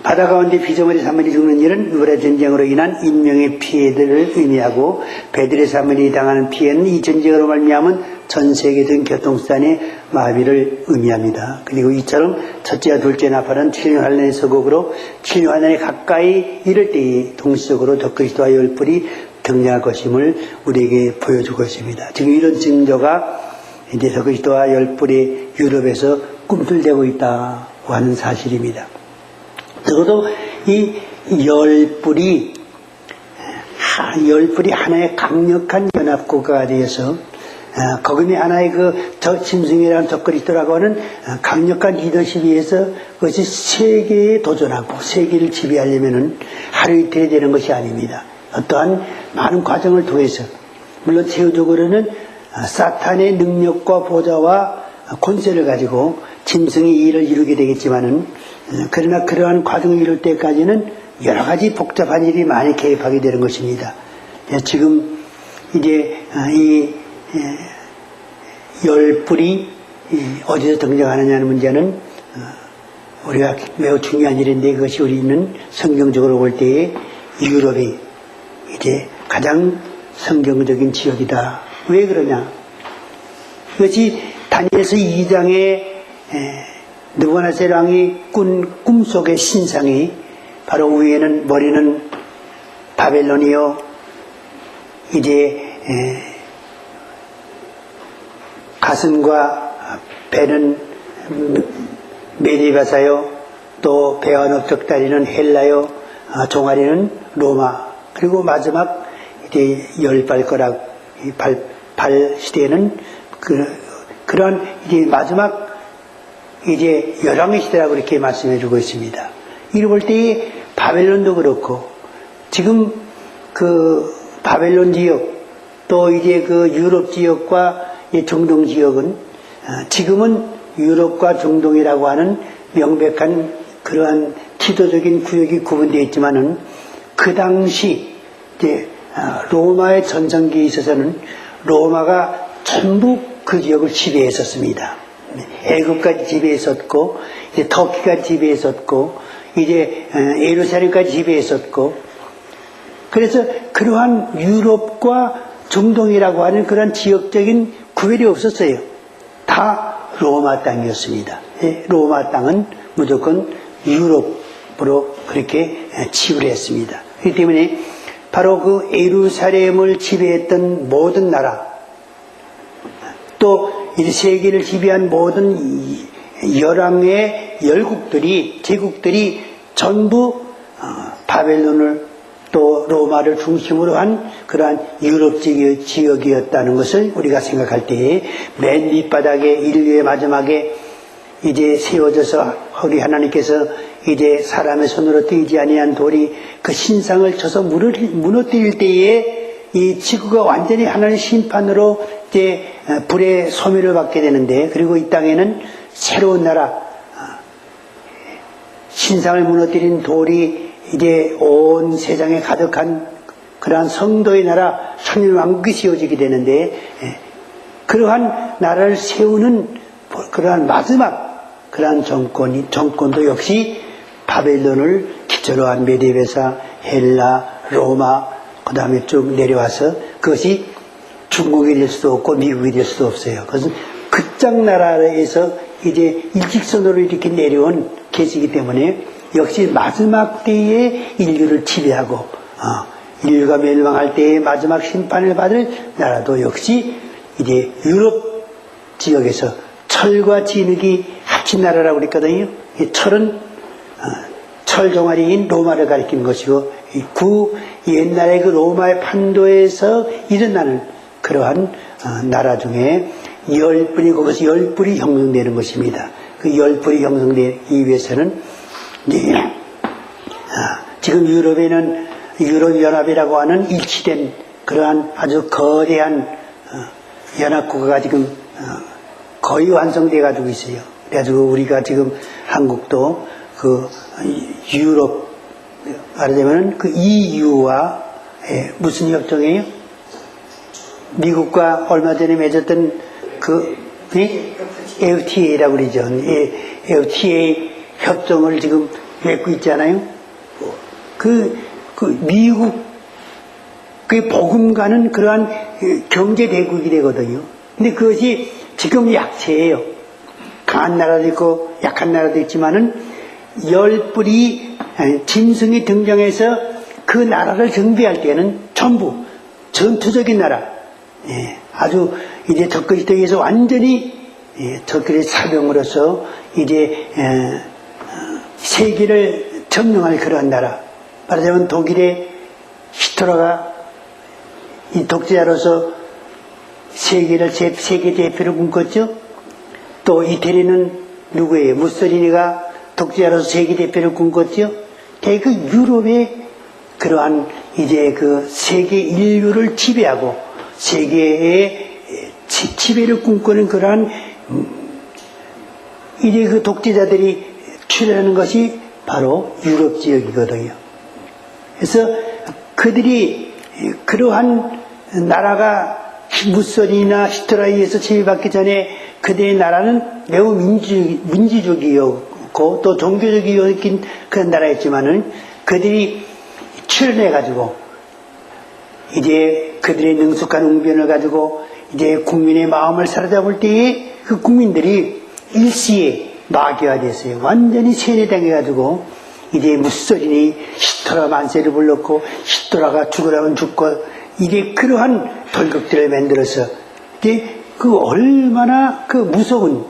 바다 가운데 피조물의 3분이 죽는 일은 유월의 전쟁으로 인한 인명의 피해들을 의미하고 배들의 3분이 당하는 피해는 이 전쟁으로 말미암은 전 세계적인 교통수단의 마비를 의미합니다. 그리고 이처럼 첫째와 둘째 나팔은 7년 환란의 서곡으로 7년 환란에 가까이 이를 때에 동시적으로 적그리스도와 열불이 등장할 것임을 우리에게 보여주고 있습니다. 지금 이런 징조가 이제 적그리스도와 열불이 유럽에서 꿈틀대고 있다고 하는 사실입니다. 적어도 이 열불이 하나의 강력한 연합국가가 되어서 거기에 하나의 짐승이라는 적그리스도라고 하는 강력한 리더십에 의해서 그것이 세계에 도전하고 세계를 지배하려면은 하루 이틀이 되는 것이 아닙니다. 어떠한 많은 과정을 통해서 물론 최후적으로는 사탄의 능력과 보좌와 권세를 가지고 짐승이 이 일을 이루게 되겠지만은 그러나 그러한 과정을 이룰 때까지는 여러 가지 복잡한 일이 많이 개입하게 되는 것입니다. 지금 이제 이 열불이 어디서 등장하느냐는 문제는 우리가 매우 중요한 일인데 그것이 우리는 성경적으로 볼 때에 유럽이 이제 가장 성경적인 지역이다. 왜 그러냐? 그것이 다니엘서 2장에 느부갓네살 왕이 꾼 꿈속의 신상이 바로 위에는 머리는 바벨론이요 이제 가슴과 배는 메디바사요 또 배와 넓적다리는 헬라요, 종아리는 로마, 그리고 마지막 이제 열 발가락 발 시대는 그런 이제 마지막 이제 열왕의 시대라고 이렇게 말씀해 주고 있습니다. 이를 볼 때 바벨론도 그렇고 지금 그 바벨론 지역 또 이제 그 유럽 지역과 중동 지역은 지금은 유럽과 중동이라고 하는 명백한 그러한 지도적인 구역이 구분되어 있지만은 그 당시 이제 로마의 전성기에 있어서는 로마가 전부 그 지역을 지배했었습니다. 애굽까지 지배했었고, 이제 터키까지 지배했었고, 이제 예루살렘까지 지배했었고, 그래서 그러한 유럽과 중동이라고 하는 그런 지역적인 구별이 없었어요. 다 로마 땅이었습니다. 로마 땅은 무조건 유럽으로 그렇게 치부를 했습니다. 그렇기 때문에 바로 그 예루살렘을 지배했던 모든 나라, 또 이 세계를 지배한 모든 열왕의 열국들이, 제국들이 전부 바벨론을 또 로마를 중심으로 한 그러한 유럽 지역이었다는 것을 우리가 생각할 때에 맨 밑바닥에 인류의 마지막에 이제 세워져서 우리 하나님께서 이제 사람의 손으로 뜨이지 아니한 돌이 그 신상을 쳐서 무너뜨릴 때에 이 지구가 완전히 하나님의 심판으로 이제 불의 소멸을 받게 되는데, 그리고 이 땅에는 새로운 나라, 신상을 무너뜨린 돌이 이제 온 세상에 가득한 그러한 성도의 나라 천일왕국이 세워지게 되는데, 그러한 나라를 세우는 그러한 마지막 그러한 정권도 역시 바벨론을 기초로 한 메디베사, 헬라, 로마, 그 다음에 쭉 내려와서 그것이 중국이 될 수도 없고 미국이 될 수도 없어요. 그것은 끝장 나라에서 이제 일직선으로 이렇게 내려온 계시이기 때문에 역시 마지막 때에 인류를 지배하고 인류가 멸망할 때에 마지막 심판을 받을 나라도 역시 이제 유럽 지역에서 철과 진흙이 합친 나라라고 그랬거든요. 이 철은 철 종아리인 로마를 가리키는 것이고, 옛날에 그 로마의 판도에서 일어나는 그러한 나라 중에 열불이, 거기서 열불이 형성되는 것입니다. 그 열불이 형성되기 위해서는 지금 유럽에는 유럽연합이라고 하는 일치된 그러한 아주 거대한 연합국가가 지금 거의 완성되어 가지고 있어요. 그래가지고 우리가 지금 한국도 그 유럽, 말하자면 그 EU와 무슨 협정이에요? 미국과 얼마 전에 맺었던 그 FTA라고 그러죠. FTA 협정을 지금 맺고 있잖아요. 그 미국의 복음가는 그러한 경제 대국이 되거든요. 근데 그것이 지금 약체예요. 강한 나라도 있고 약한 나라도 있지만은 열불이 짐승이 등장해서 그 나라를 정비할 때는 전부 전투적인 나라, 아주 이제 적그리스도에 의해서 완전히 적그리스도 사병으로서 이제 세계를 점령할 그러한 나라. 말하자면 독일의 히틀러가 이 독재자로서 세계 대표를 꿈꿨죠. 또 이태리는 누구예요? 무솔리니가 독재자로서 세계 대표를 꿈꿨죠. 그 유럽의 그러한 이제 그 세계 인류를 지배하고 세계의 지배를 꿈꾸는 그러한 이제 그 독재자들이 출현하는 것이 바로 유럽 지역이거든요. 그래서 그들이 그러한 나라가 무솔리니나 히틀러에 의해서 지배받기 전에 그들의 나라는 매우 민주적이었고 또 종교적이었긴 그런 나라였지만은 그들이 출현해가지고 이제 그들의 능숙한 웅변을 가지고 이제 국민의 마음을 사로잡을 때에 그 국민들이 일시에 마귀화됐어요. 완전히 세뇌당해가지고 이제 무솔리니 히틀러 만세를 불렀고 히틀러가 죽으라면 죽고 이게 그러한 돌격들을 만들어서 이게 그 얼마나 그 무서운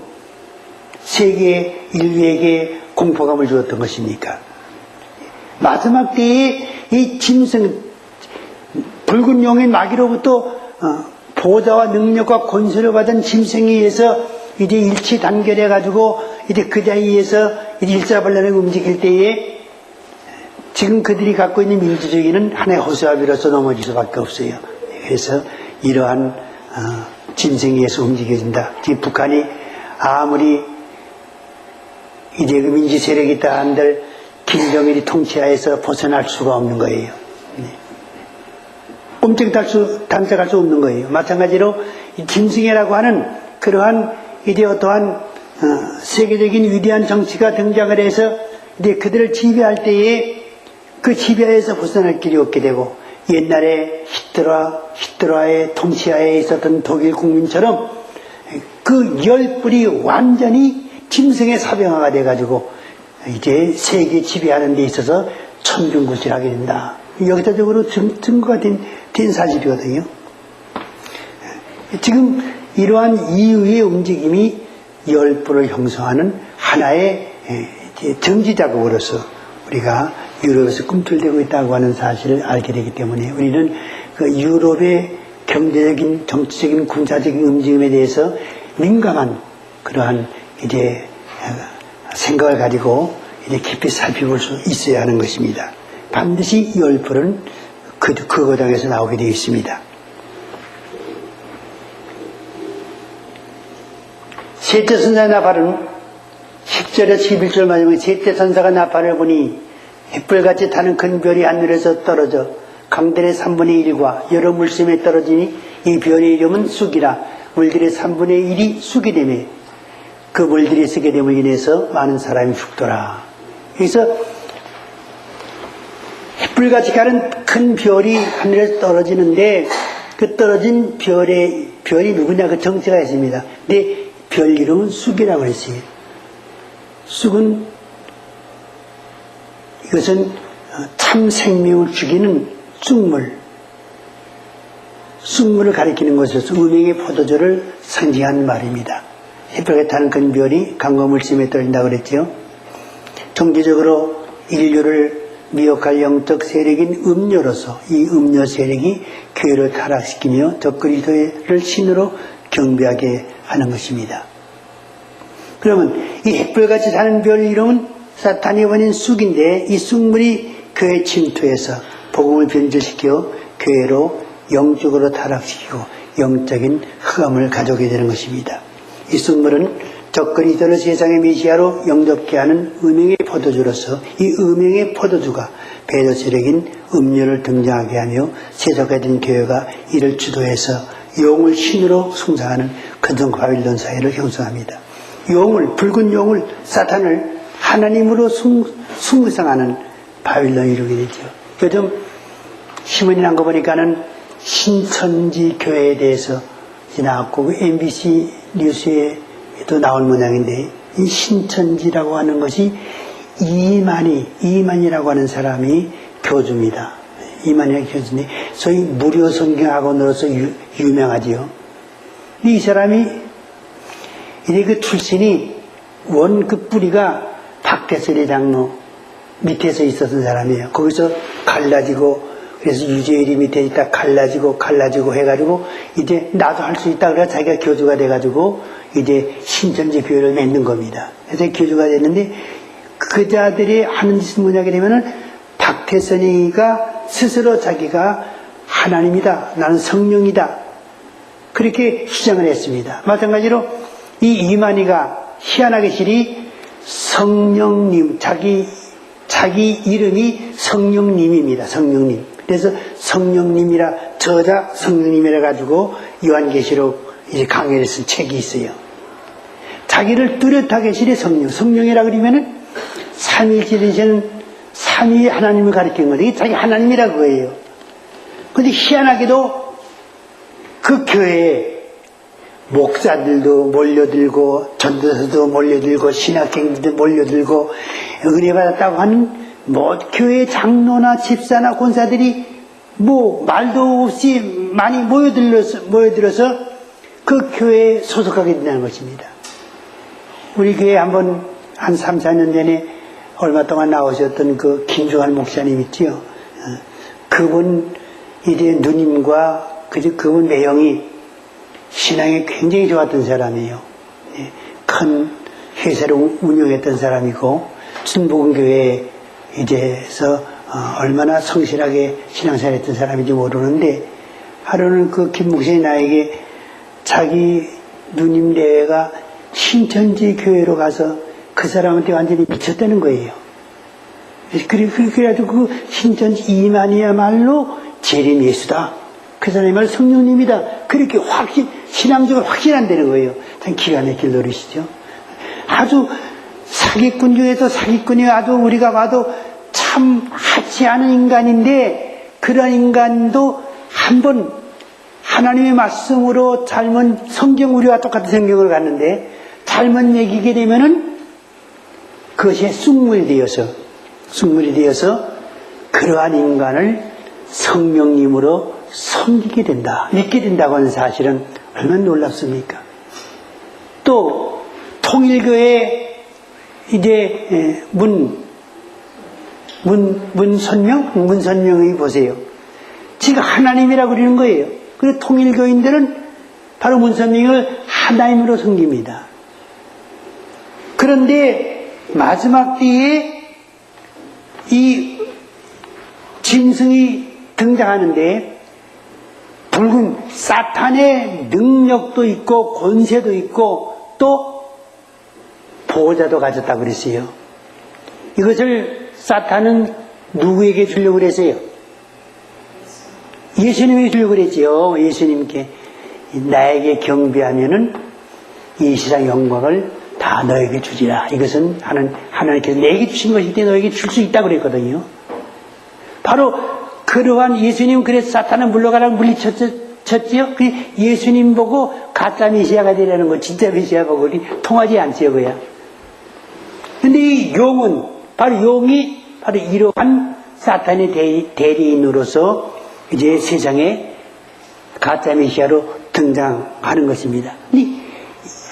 세계 인류에게 공포감을 주었던 것입니까? 마지막 때에 이 짐승, 붉은 용의 마귀로부터 보좌와 능력과 권세를 받은 짐승에 의해서 이제 일치 단결해가지고 이제 그 자리에 의해서 이제 일사불란하게 움직일 때에 지금 그들이 갖고 있는 민주주의는 하나의 허수아비로서 넘어질 수밖에 없어요. 그래서 이러한 짐승에 의해서 움직여진다. 지금 북한이 아무리 이제 그 민주 세력이 있다 한들 김정일이 통치하에서 벗어날 수가 없는 거예요. 꼼짝할 수 없는 거예요. 마찬가지로 이 짐승이라고 하는 그러한 이제 어떠한 세계적인 위대한 정치가 등장을 해서 이제 그들을 지배할 때에 그 지배에서 벗어날 길이 없게 되고 옛날에 히틀러의 통치하에 있었던 독일 국민처럼 그 열불이 완전히 짐승의 사병화가 돼가지고 이제 세계 지배하는 데 있어서 천중구실하게 된다. 역사적으로 증거가 된 사실이거든요. 지금 이러한 이유의 움직임이 열불을 형성하는 하나의 정지 자극으로서 우리가 유럽에서 꿈틀대고 있다고 하는 사실을 알게 되기 때문에 우리는 그 유럽의 경제적인, 정치적인, 군사적인 움직임에 대해서 민감한 그러한 이제 생각을 가지고 이제 깊이 살펴볼 수 있어야 하는 것입니다. 반드시 열불은 그 과정에서 나오게 되어 있습니다. 셋째 선사 나팔은 10절에서 11절 마지막에 셋째 선사가 나팔을 보니 햇불같이 타는 큰 별이 하늘에서 떨어져 강들의 3분의 1과 여러 물샘에 떨어지니 이 별의 이름은 쑥이라 물들의 3분의 1이 쑥이 되매 그 물들이 쓰게 됨으로 인해서 많은 사람이 죽더라. 그래서 햇불같이 가는 큰 별이 하늘에서 떨어지는데 그 떨어진 별이 누구냐 그 정체가 있습니다. 근데 별 이름은 쑥이라고 했어요. 쑥은 이것은 참 생명을 죽이는 쑥물을 가리키는 것에서 음행의 포도주를 상징하는 말입니다. 햇볕에 타는 큰 별이 강과 물심에 떨어진다고 그랬죠. 종교적으로 인류를 미혹할 영적 세력인 음료로서 이 음료 세력이 교회를 타락시키며 적그리스도를 신으로 경배하게 하는 것입니다. 그러면 이 햇불같이 사는 별 이름은 사탄이 보낸 쑥인데 이 쑥물이 교회에 침투해서 복음을 변질시켜 교회로 영적으로 타락시키고 영적인 흑암을 가져오게 되는 것입니다. 이 쑥물은 적그리스도를 세상의 메시아로 영접케 하는 음행의 포도주로서 이 음행의 포도주가 배도 세력인 음료를 등장하게 하며 세속화된 교회가 이를 주도해서 용을 신으로 숭상하는 근성 바빌론 사회를 형성합니다. 붉은 용을, 사탄을 하나님으로 숭상하는 바빌론이 이루게 되죠. 요즘 신문이 난 거 보니까는 신천지 교회에 대해서 나왔고 MBC 뉴스에도 나올 모양인데 이 신천지라고 하는 것이 이만이라고 하는 사람이 교주입니다. 이만이라는 교주인데 소위 무료 성경학원으로서 유명하지요. 이 사람이 이제 그 출신이 그 뿌리가 박대설의 장로 밑에서 있었던 사람이에요. 거기서 갈라지고 그래서 유재일이 밑에 있다 갈라지고 해가지고 이제 나도 할 수 있다 그래서 자기가 교주가 돼가지고 이제 신천지 교회를 맺는 겁니다. 그래서 교주가 됐는데 그 자들이 하는 짓은 뭐냐게 되면은 박태선이가 스스로 자기가 하나님이다, 나는 성령이다 그렇게 주장을 했습니다. 마찬가지로 이 이만희가 희한하게 실이 성령님, 자기 이름이 성령님입니다. 성령님. 그래서 성령님이라, 저자 성령님이라 가지고 요한계시록 이제 강해를 쓴 책이 있어요. 자기를 뚜렷하게 실의 성령이라 그러면은 삼위일체는 삼위 하나님을 가리키는 거예요. 이게 자기 하나님이라 그거예요. 근데 희한하게도 그 교회에 목사들도 몰려들고 전도사도 몰려들고 신학생들도 몰려들고 은혜 받았다고 하는 교회 장로나 집사나 권사들이 말도 없이 많이 모여들어서 그 교회에 소속하게 된다는 것입니다. 우리 교회 한번 한 3, 4년 전에 얼마 동안 나오셨던 그 김종환 목사님 있지요. 그분 이제 누님과 그분 내용이 신앙이 굉장히 좋았던 사람이에요. 큰 회사를 운영했던 사람이고 순복음교회 이제서 얼마나 성실하게 신앙생활했던 사람인지 모르는데 하루는 그 김 목사님 나에게 자기 누님 내외가 신천지 교회로 가서 그 사람한테 완전히 미쳤다는 거예요. 그래가지고 그 신천지 이만이야말로 재림 예수다. 그 사람이 말 성령님이다. 그렇게 신앙적으로 확신한다는 거예요. 참 기가 막힐 노릇이죠. 아주 사기꾼 중에서 사기꾼이 아주 우리가 봐도 참 하치 않은 인간인데 그런 인간도 한번 하나님의 말씀으로 잘못 성경 우리와 똑같은 성경을 갔는데 잘못 매기게 되면은 그것이 쑥물이 되어서 그러한 인간을 성령님으로 섬기게 된다, 믿게 된다고 하는 사실은 얼마나 놀랍습니까? 또 통일교회 이제 문선명이 보세요. 지가 하나님이라고 그러는 거예요. 그래서 통일교인들은 바로 문선명을 하나님으로 섬깁니다. 그런데 마지막 때에 이 짐승이 등장하는데 붉은 사탄의 능력도 있고 권세도 있고 또 보호자도 가졌다고 그랬어요. 이것을 사탄은 누구에게 주려고 그랬어요? 예수님에게 주려고 그랬죠. 예수님께 나에게 경배하면은 이 세상 영광을 다 너에게 주지라. 이것은 하나님께서 내게 주신 것이기 때문에 너에게 줄 수 있다고 그랬거든요. 바로 그러한 예수님 그래서 사탄은 물러가라고 물리쳤지요. 예수님 보고 가짜 메시아가 되려는 거 진짜 메시아 보고 통하지 않지요. 그야. 근데 이 용은 바로 용이 바로 이러한 사탄의 대리인으로서 이제 세상에 가짜 메시아로 등장하는 것입니다.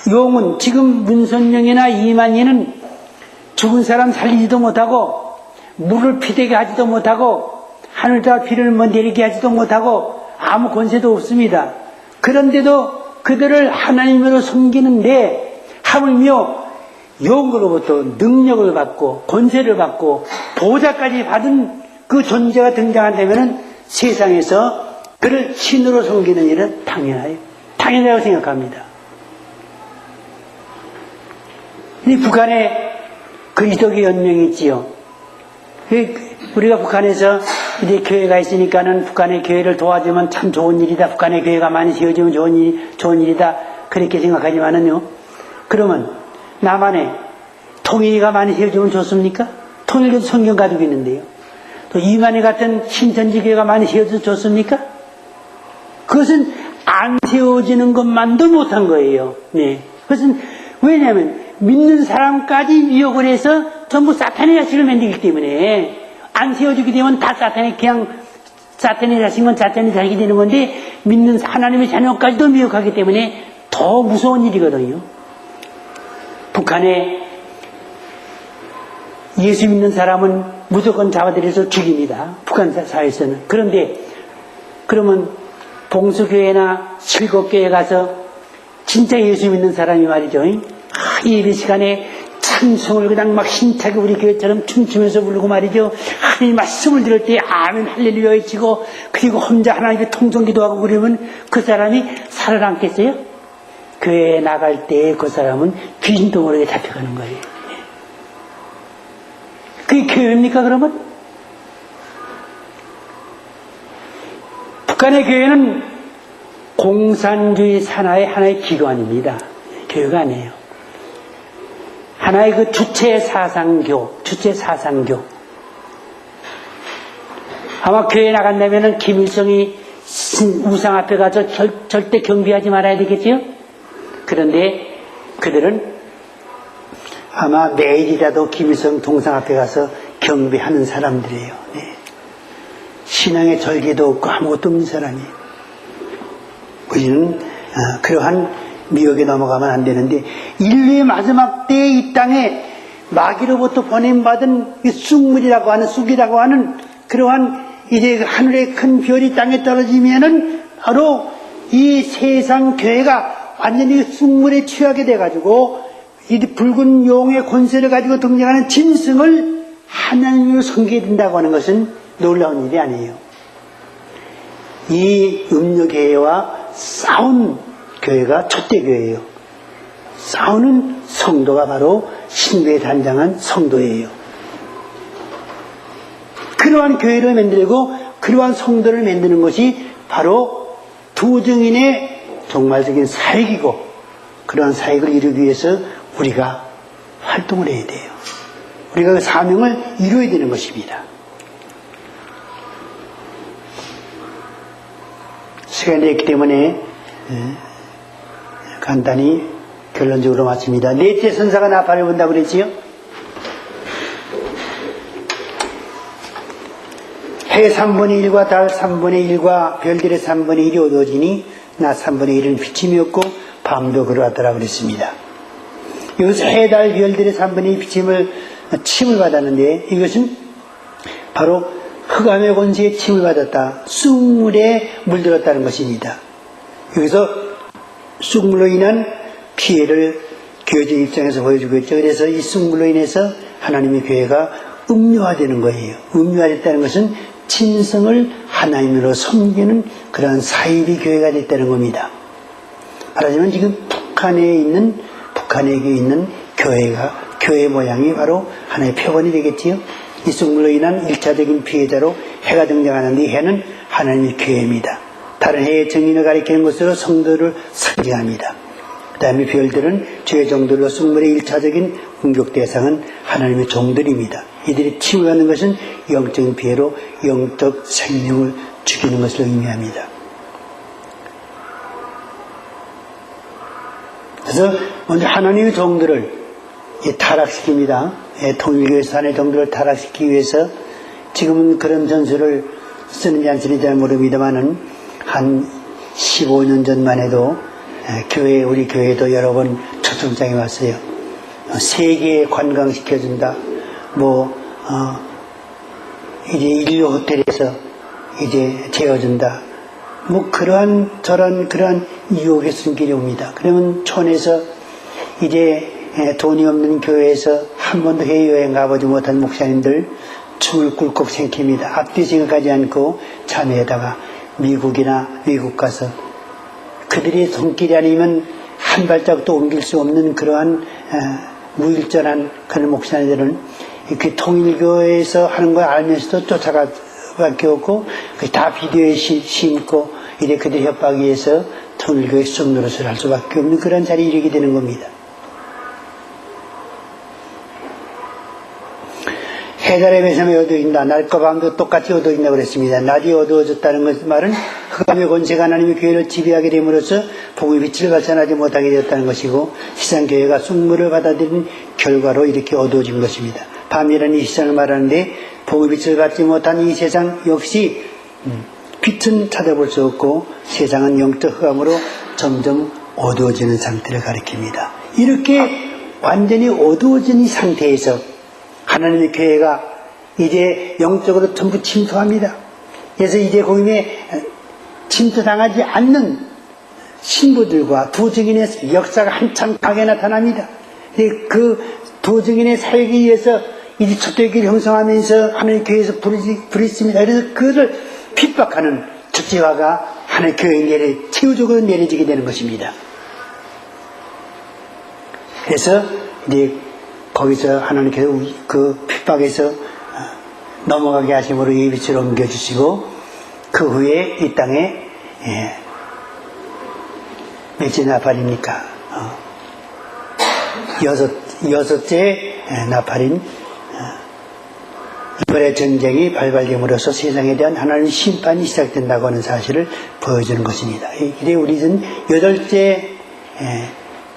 용은 지금 문선영이나 이만희는 죽은 사람 살리지도 못하고 물을 피되게 하지도 못하고 하늘과 비를 내리게 하지도 못하고 아무 권세도 없습니다. 그런데도 그들을 하나님으로 섬기는데 하물며 용으로부터 능력을 받고 권세를 받고 보호자까지 받은 그 존재가 등장한다면 세상에서 그를 신으로 섬기는 일은 당연하다고 생각합니다. 북한에 그리스도교 연맹이 있지요. 우리가 북한에서 이제 교회가 있으니까는 북한의 교회를 도와주면 참 좋은 일이다. 북한의 교회가 많이 세워지면 좋은 일이다. 그렇게 생각하지만은요. 그러면 남한에 통일교가 많이 세워지면 좋습니까? 통일교도 성경 가지고 있는데요. 또 이만희 같은 신천지 교회가 많이 세워져서 좋습니까? 그것은 안 세워지는 것만도 못한 거예요. 네. 그것은 왜냐하면 믿는 사람까지 미혹을 해서 전부 사탄의 자식을 만들기 때문에 안 세워주게 되면 다 사탄의 자식은 사탄의 자식이 되는 건데 믿는 하나님의 자녀까지도 미혹하기 때문에 더 무서운 일이거든요. 북한에 예수 믿는 사람은 무조건 잡아들여서 죽입니다. 북한 사회에서는. 그런데 그러면 봉수교회나 칠곡교회 가서 진짜 예수 믿는 사람이 말이죠. 예배 시간에 찬송을 그냥 막 힘차게 우리 교회처럼 춤추면서 부르고 말이죠. 하나님 말씀을 들을 때 아멘 할렐루야 외치고 그리고 혼자 하나님께 통성기도하고 그러면 그 사람이 살아남겠어요? 교회에 나갈 때 그 사람은 귀신덩어리에 잡혀가는 거예요. 그게 교회입니까 그러면? 북한의 교회는 공산주의 산하의 하나의 기관입니다. 교회가 아니에요. 하나의 그 주체 사상교. 아마 교회에 나간다면은 김일성이 우상 앞에 가서 절대 경배하지 말아야 되겠지요? 그런데 그들은 아마 매일이라도 김일성 동상 앞에 가서 경배하는 사람들이에요. 네. 신앙의 절개도 없고 아무것도 없는 사람이에요. 우리는 그러한 미혹에 넘어가면 안 되는데 인류의 마지막 때에 이 땅에 마귀로부터 보냄받은 이 쑥물이라고 하는 쑥이라고 하는 그러한 이제 하늘의 큰 별이 땅에 떨어지면은 바로 이 세상 교회가 완전히 쑥물에 취하게 돼가지고 이 붉은 용의 권세를 가지고 등장하는 짐승을 하나님으로 섬기게 된다고 하는 것은 놀라운 일이 아니에요. 이 음료교회와 싸운 교회가 첫대교회예요. 싸우는 성도가 바로 신부에 단장한 성도예요. 그러한 교회를 만들고 그러한 성도를 만드는 것이 바로 두 증인의 종말적인 사역이고, 그러한 사역을 이루기 위해서 우리가 활동을 해야 돼요. 우리가 그 사명을 이루어야 되는 것입니다. 시간이 됐기 때문에 간단히 결론적으로 마칩니다. 넷째 선사가 나팔을 분다고 그랬지요? 해 3분의 1과 달 3분의 1과 별들의 3분의 1이 어두워지니 낮 3분의 1은 비침이었고 밤도 그러하더라 그랬습니다. 여기서 해, 달, 별들의 3분의 1 침을 받았는데 이것은 바로 흑암의 권세에 침을 받았다. 쑥물에 물들었다는 것입니다. 여기서 쑥물로 인한 피해를 교회적 입장에서 보여주고 있죠. 그래서 이 쑥물로 인해서 하나님의 교회가 음료화되는 거예요. 음료화됐다는 것은 짐승을 하나님으로 섬기는 그러한 사이비 교회가 됐다는 겁니다. 말하자면 지금 북한에 있는 교회 모양이 바로 하나의 표본이 되겠지요. 이 쑥물로 인한 1차적인 피해자로 해가 등장하는데 이 해는 하나님의 교회입니다. 다른 해의 정인을 가리키는 것으로 성도를 상징합니다. 그 다음에 별들은 죄의 종들로 쑥물의 1차적인 공격 대상은 하나님의 종들입니다. 이들이 침을 받는 것은 영적인 피해로 영적 생명을 죽이는 것을 의미합니다. 그래서 먼저 하나님의 종들을 타락시킵니다. 통일교회에서 하나님의 종들을 타락시키기 위해서 지금은 그런 전술을 쓰는지 안 쓰는지 잘 모릅니다만은 한 15년 전만 해도 우리 교회도 여러 번 초청장이 왔어요. 세계 관광시켜준다. 이제 인류 호텔에서 이제 재워준다. 그러한 유혹의 손길이 옵니다. 그러면 촌에서 이제 돈이 없는 교회에서 한 번도 해외여행 가보지 못한 목사님들 춤을 꿀꺽 생깁니다. 앞뒤 생각하지 않고 자매에다가 미국 가서 그들의 손길이 아니면 한 발짝도 옮길 수 없는 그러한 무일전한 그런 목사님들은 그 통일교회에서 하는 걸 알면서도 쫓아갈 수밖에 없고 다 비디오에 심고 이래 그들 협박에 의해서 통일교회 쑥 노릇을 할 수밖에 없는 그런 자리에 이르게 되는 겁니다. 해달의 매섬에 어두워진다. 낮과 밤도 똑같이 어두워진다고 그랬습니다. 낮이 어두워졌다는 말은 흑암의 권세가 하나님의 교회를 지배하게 됨으로써 복음의 빛을 발산하지 못하게 되었다는 것이고 세상 교회가 쑥물을 받아들인 결과로 이렇게 어두워진 것입니다. 밤이라는 이 세상을 말하는데 복음의 빛을 받지 못한 이 세상 역시 빛은 찾아볼 수 없고 세상은 영적 흑암으로 점점 어두워지는 상태를 가리킵니다. 이렇게 완전히 어두워진 이 상태에서 하나님의 교회가 이제 영적으로 전부 침투합니다. 그래서 이제 거기에 침투당하지 않는 신부들과 두 증인의 역사가 한참 강하게 나타납니다. 그 두 증인의 사역에 의해서 이제 초대교회를 형성하면서 하나님의 교회에서 부르십니다. 그래서 그를 핍박하는 적재화가 하나님의 교회에 최후적으로 내려지게 되는 것입니다. 그래서 이제 거기서 하나님께서 그 핍박에서 넘어가게 하심으로 예비치로 옮겨주시고 그 후에 이 땅에 몇째 나팔입니까? 여섯째 나팔인 이번의 전쟁이 발발됨으로써 세상에 대한 하나님의 심판이 시작된다고 하는 사실을 보여주는 것입니다. 이제 우리는 8째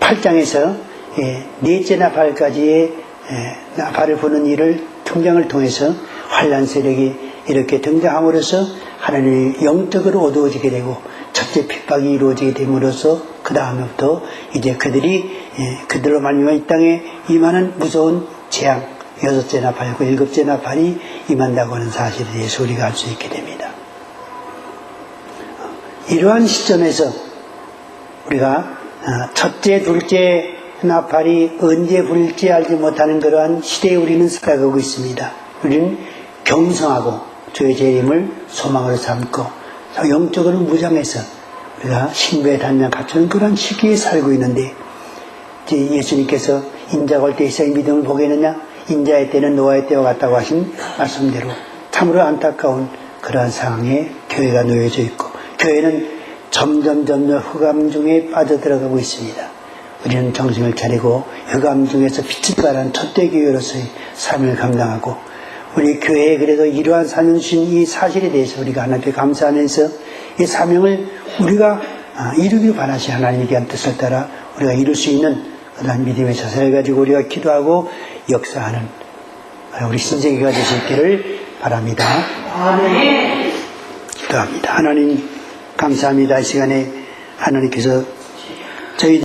8장에서 넷째 나팔까지의 나팔을 부는 일을 등장을 통해서 환란 세력이 이렇게 등장함으로써 하나님이 영적으로 어두워지게 되고 첫째 핍박이 이루어지게 됨으로써 그 다음부터 이제 그들로 말미암아 이 땅에 임하는 무서운 재앙, 6째 나팔과 7째 나팔이 임한다고 하는 사실에 대해서 우리가 알 수 있게 됩니다. 이러한 시점에서 우리가 첫째, 둘째 나팔이 언제 불지 알지 못하는 그러한 시대에 우리는 살아가고 있습니다. 우리는 경성하고 주의 재림을 소망으로 삼고 영적으로 무장해서 우리가 신부의 단장 갖추는 그런 시기에 살고 있는데, 이제 예수님께서 인자가 올 때 이스라엘 믿음을 보겠느냐, 인자의 때는 노아의 때와 같다고 하신 말씀대로 참으로 안타까운 그러한 상황에 교회가 놓여져 있고, 교회는 점점 흑암 중에 빠져들어가고 있습니다. 우리는 정신을 차리고 흑암 중에서 빛을 발한 첫대 교회로서의 삶을 감당하고, 우리 교회에 그래도 이러한 사명 주신 이 사실에 대해서 우리가 하나님께 감사하면서 이 사명을 우리가 이루길 바라시 하나님의 귀한 뜻을 따라 우리가 이룰 수 있는 그런 믿음의 자세를 가지고 우리가 기도하고 역사하는 우리 신세계가 될 수 있기를 바랍니다. 아멘. 기도합니다. 하나님 감사합니다. 이 시간에 하나님께서 저희